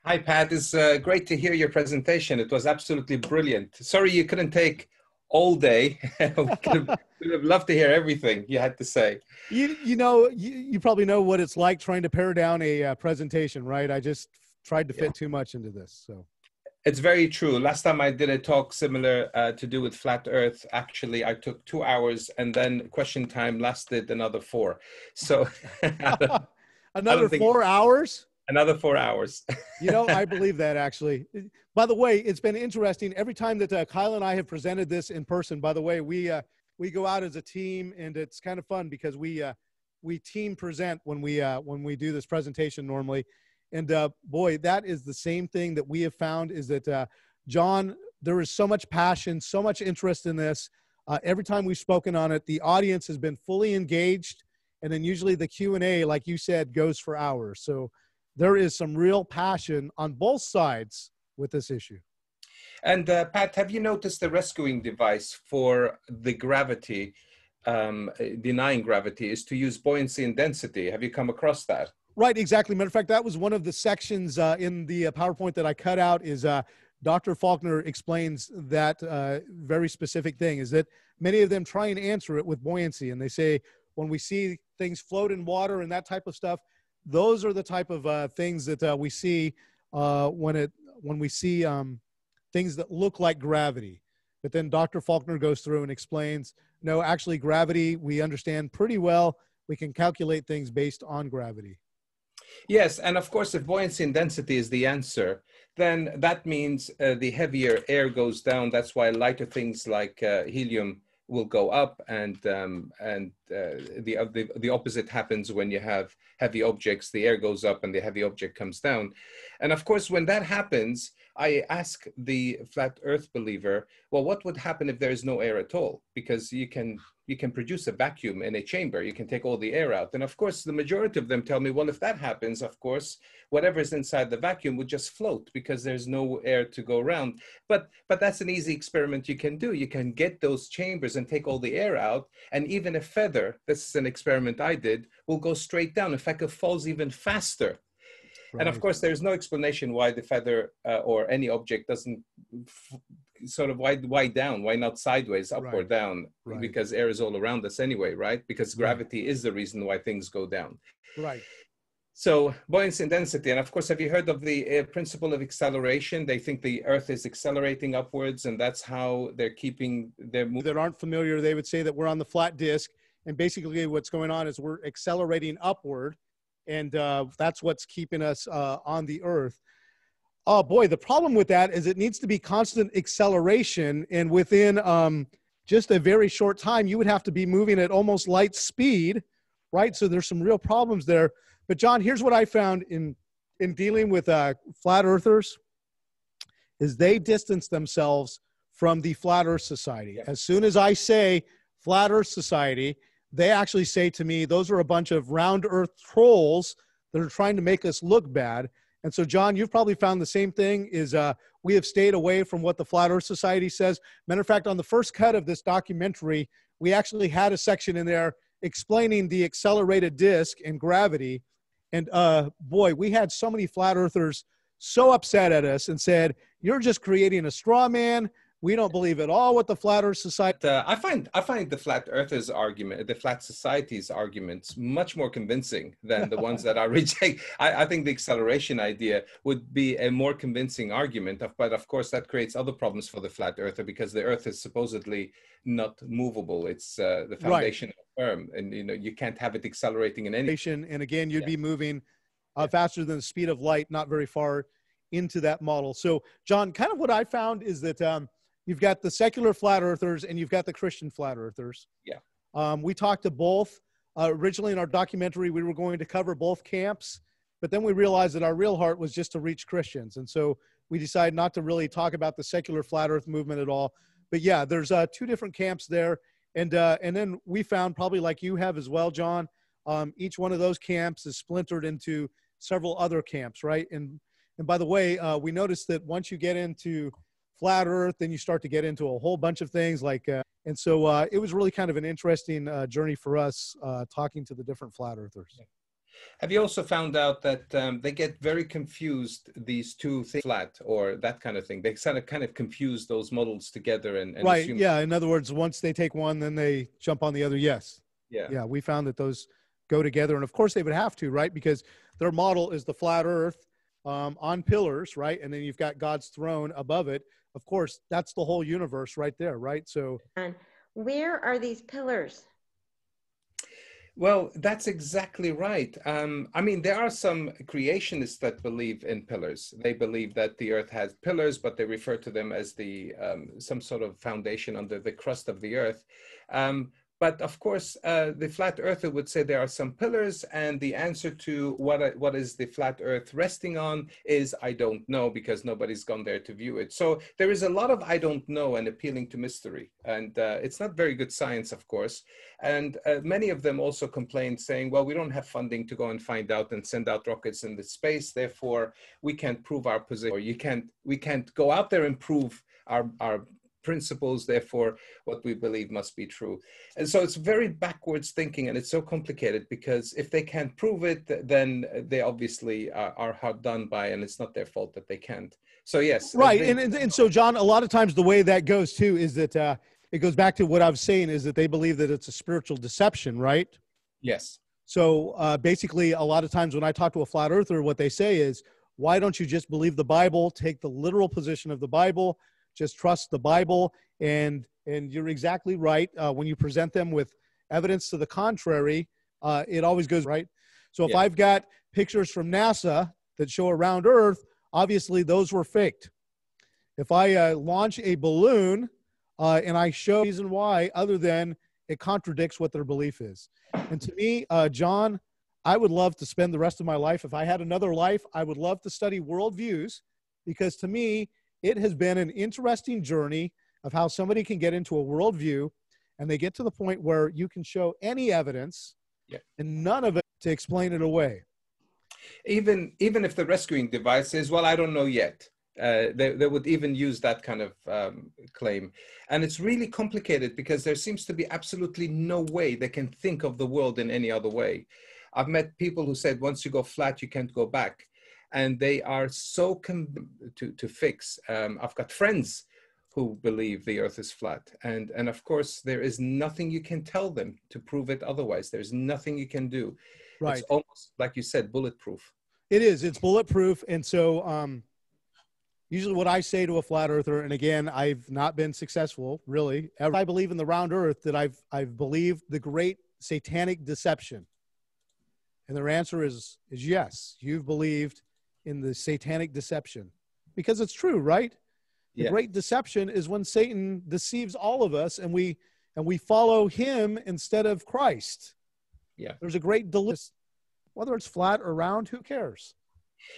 Hi, Pat. It's great to hear your presentation. It was absolutely brilliant. Sorry you couldn't take all day. We could have loved to hear everything you had to say. You know, you probably know what it's like trying to pare down a presentation, right? I just tried to fit too much into this. So it's very true. Last time I did a talk similar to do with flat Earth, actually, I took 2 hours and then question time lasted another 4. So another 4 hours? Another 4 hours. You know, I believe that actually. By the way, it's been interesting. Every time that Kyle and I have presented this in person, by the way, we go out as a team, and it's kind of fun because we team present when we do this presentation normally. And boy, that is the same thing that we have found is that, John, there is so much passion, so much interest in this. Every time we've spoken on it, the audience has been fully engaged. And then usually the Q&A, like you said, goes for hours. So there is some real passion on both sides with this issue. And Pat, have you noticed the rescuing device for the gravity, denying gravity, is to use buoyancy and density? Have you come across that? Right, exactly. Matter of fact, that was one of the sections in the PowerPoint that I cut out is Dr. Faulkner explains that very specific thing is that many of them try and answer it with buoyancy. And they say, when we see things float in water and that type of stuff, those are the type of things that we see when we see things that look like gravity. But then Dr. Faulkner goes through and explains, no, actually gravity, we understand pretty well. We can calculate things based on gravity. Yes, and of course, if buoyancy and density is the answer, then that means the heavier air goes down. That's why lighter things like helium will go up, and the opposite happens when you have heavy objects. The air goes up and the heavy object comes down. And of course, when that happens, I ask the flat earth believer, well, what would happen if there is no air at all? Because you can produce a vacuum in a chamber. You can take all the air out. And of course, the majority of them tell me, well, if that happens, of course, whatever is inside the vacuum would just float because there's no air to go around. But that's an easy experiment you can do. You can get those chambers and take all the air out. And even a feather, this is an experiment I did, will go straight down. In fact, it falls even faster. Right. And of course, there's no explanation why the feather or any object doesn't sort of why down, why not sideways, up or down, because air is all around us anyway, right? Because gravity is the reason why things go down. Right. So buoyancy and density, and of course, have you heard of the principle of acceleration? They think the Earth is accelerating upwards, and that's how they're keeping their movement. That aren't familiar, they would say that we're on the flat disk, and basically what's going on is we're accelerating upward, and that's what's keeping us on the Earth. Oh boy, the problem with that is it needs to be constant acceleration, and within just a very short time, you would have to be moving at almost light speed, right? So there's some real problems there. But John, here's what I found in dealing with flat earthers, is they distance themselves from the Flat Earth Society. Yeah. As soon as I say Flat Earth Society, they actually say to me, those are a bunch of round earth trolls that are trying to make us look bad. And so, John, you've probably found the same thing, is we have stayed away from what the Flat Earth Society says. Matter of fact, on the first cut of this documentary, we actually had a section in there explaining the accelerated disk and gravity. And boy, we had so many flat earthers so upset at us and said, you're just creating a straw man. We don't believe at all what the Flat Earth Society. I find the Flat Earthers argument, the Flat Society's arguments, much more convincing than the ones that I reject. I think the acceleration idea would be a more convincing argument, but of course that creates other problems for the Flat Earther, because the Earth is supposedly not movable. It's the foundation firm, and you can't have it accelerating in any. And again, you'd be moving faster than the speed of light, not very far into that model. So, John, kind of what I found is that. You've got the secular flat earthers and you've got the Christian flat earthers. Yeah. We talked to both. Originally in our documentary, we were going to cover both camps, but then we realized that our real heart was just to reach Christians. And so we decided not to really talk about the secular flat earth movement at all. But yeah, there's two different camps there. And then we found, probably like you have as well, John, each one of those camps is splintered into several other camps, right? And by the way, we noticed that once you get into flat earth, then you start to get into a whole bunch of things like, and so it was really kind of an interesting journey for us talking to the different flat earthers. Have you also found out that they get very confused, these two things, flat or that kind of thing? They kind of confuse those models together and right. Assume. Yeah. In other words, once they take one, then they jump on the other. Yes. Yeah. Yeah. We found that those go together, and of course they would have to, right? Because their model is the flat earth on pillars, right? And then you've got God's throne above it. Of course, that's the whole universe right there, right? So, and where are these pillars? Well, that's exactly right. I mean, there are some creationists that believe in pillars. They believe that the earth has pillars, but they refer to them as the some sort of foundation under the crust of the earth. But of course, the flat earther would say there are some pillars, and the answer to what is the flat earth resting on is I don't know, because nobody's gone there to view it. So there is a lot of I don't know and appealing to mystery. And it's not very good science, of course. And many of them also complain, saying, well, we don't have funding to go and find out and send out rockets into space. Therefore, we can't prove our position, or we can't go out there and prove our principles, therefore what we believe must be true. And so it's very backwards thinking, and it's so complicated, because if they can't prove it, then they obviously are hard done by, and it's not their fault that they can't. So yes. Right. And so, John, a lot of times the way that goes too is that it goes back to what I was saying, is that they believe that it's a spiritual deception, right? Yes. So basically, a lot of times when I talk to a flat earther, what they say is, why don't you just believe the Bible, take the literal position of the Bible, just trust the Bible? And you're exactly right. When you present them with evidence to the contrary, it always goes right. So if I've got pictures from NASA that show a round Earth, obviously those were faked. If I launch a balloon and I show reason why, other than it contradicts what their belief is. And to me, John, I would love to spend the rest of my life. If I had another life, I would love to study worldviews, because to me, it has been an interesting journey of how somebody can get into a worldview and they get to the point where you can show any evidence and none of it to explain it away. Even if the rescuing device is, well, I don't know yet. They would even use that kind of claim. And it's really complicated because there seems to be absolutely no way they can think of the world in any other way. I've met people who said, once you go flat, you can't go back. And they are so to fix. I've got friends who believe the earth is flat. And of course, there is nothing you can tell them to prove it otherwise. There's nothing you can do. Right. It's almost, like you said, bulletproof. It is. It's bulletproof. And so usually what I say to a flat earther, and again, I've not been successful, really. I believe in the round earth, that I've believed the great satanic deception. And their answer is yes, you've believed in the satanic deception. Because it's true, right? The great deception is when Satan deceives all of us and we follow him instead of Christ. Yeah. There's a great deliverance. Whether it's flat or round, who cares?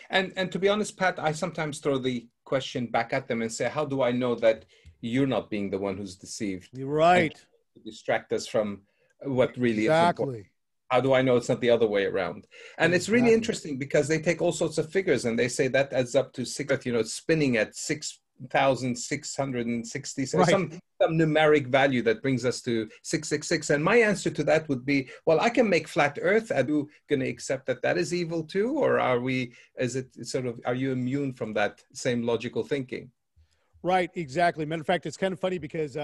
And to be honest, Pat, I sometimes throw the question back at them and say, how do I know that you're not being the one who's deceived? You're right. To distract us from what really is exactly. important. How do I know it's not the other way around? And it's really interesting because they take all sorts of figures and they say that adds up to it's spinning at 6,660, so some numeric value that brings us to 666. And my answer to that would be, well, I can make flat earth. Are you going to accept that that is evil too? Or are you immune from that same logical thinking? Right, exactly. Matter of fact, it's kind of funny because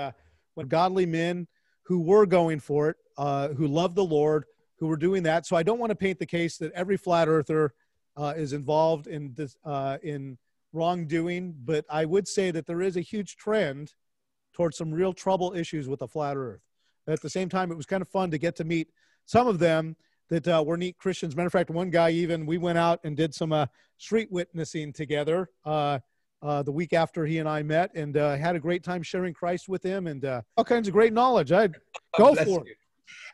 when godly men who were going for it, who loved the Lord, who were doing that. So I don't want to paint the case that every flat earther is involved in this, in wrongdoing, but I would say that there is a huge trend towards some real trouble issues with the flat earth. At the same time, it was kind of fun to get to meet some of them that were neat Christians. Matter of fact, one guy we went out and did some street witnessing together the week after he and I met, and had a great time sharing Christ with him, and all kinds of great knowledge. I'd go for it.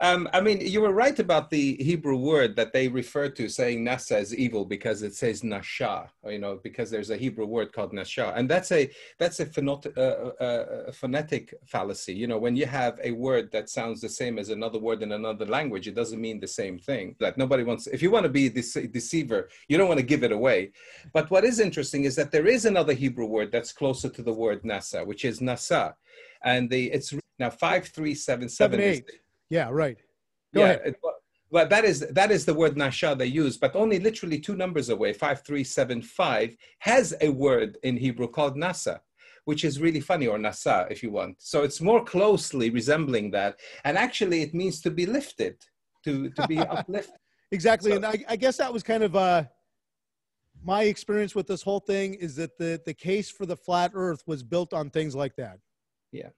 I mean, you were right about the Hebrew word that they refer to, saying Nasa is evil because it says Nasha, because there's a Hebrew word called Nasha. And that's a phonetic fallacy. When you have a word that sounds the same as another word in another language, it doesn't mean the same thing. That nobody wants, if you want to be a deceiver, you don't want to give it away. But what is interesting is that there is another Hebrew word that's closer to the word Nasa, which is Nasa. And it's now 5377. Yeah, right. Go ahead. Well, that is the word Nasha they use, but only literally 2 numbers away, 5375, has a word in Hebrew called Nasa, which is really funny, or Nasa, if you want. So it's more closely resembling that. And actually, it means to be lifted, to be uplifted. Exactly. So, and I guess that was kind of my experience with this whole thing, is that the case for the flat earth was built on things like that. Yeah.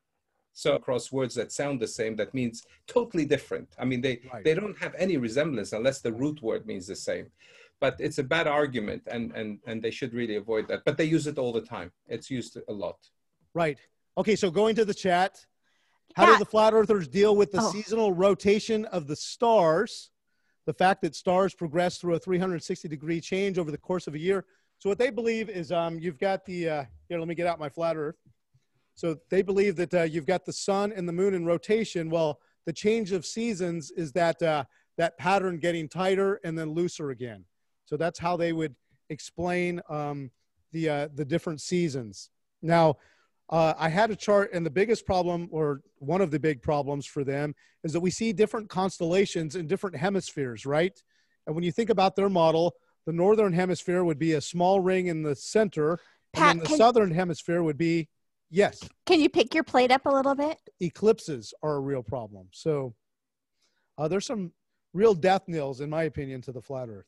So across words that sound the same, that means totally different. I mean, they don't have any resemblance unless the root word means the same. But it's a bad argument, and they should really avoid that. But they use it all the time. It's used a lot. Right. Okay, so going to the chat, how do the flat earthers deal with the seasonal rotation of the stars, the fact that stars progress through a 360-degree change over the course of a year? So what they believe is you've got the, here, let me get out my flat earth. So they believe that you've got the sun and the moon in rotation. Well, the change of seasons is that that pattern getting tighter and then looser again. So that's how they would explain the different seasons. Now, I had a chart, and the biggest problem, or one of the big problems for them, is that we see different constellations in different hemispheres, right? And when you think about their model, the northern hemisphere would be a small ring in the center, and then the southern hemisphere would be yes. Can you pick your plate up a little bit? Eclipses are a real problem. So there's some real death knells, in my opinion, to the flat earth.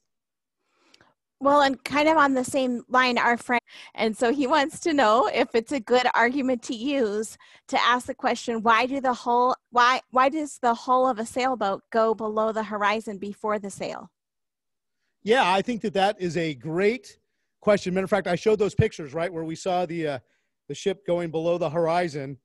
Well, and kind of on the same line, our friend, and so he wants to know if it's a good argument to use to ask the question, why does the hull of a sailboat go below the horizon before the sail? Yeah, I think that is a great question. Matter of fact, I showed those pictures, right, where we saw the ship going below the horizon.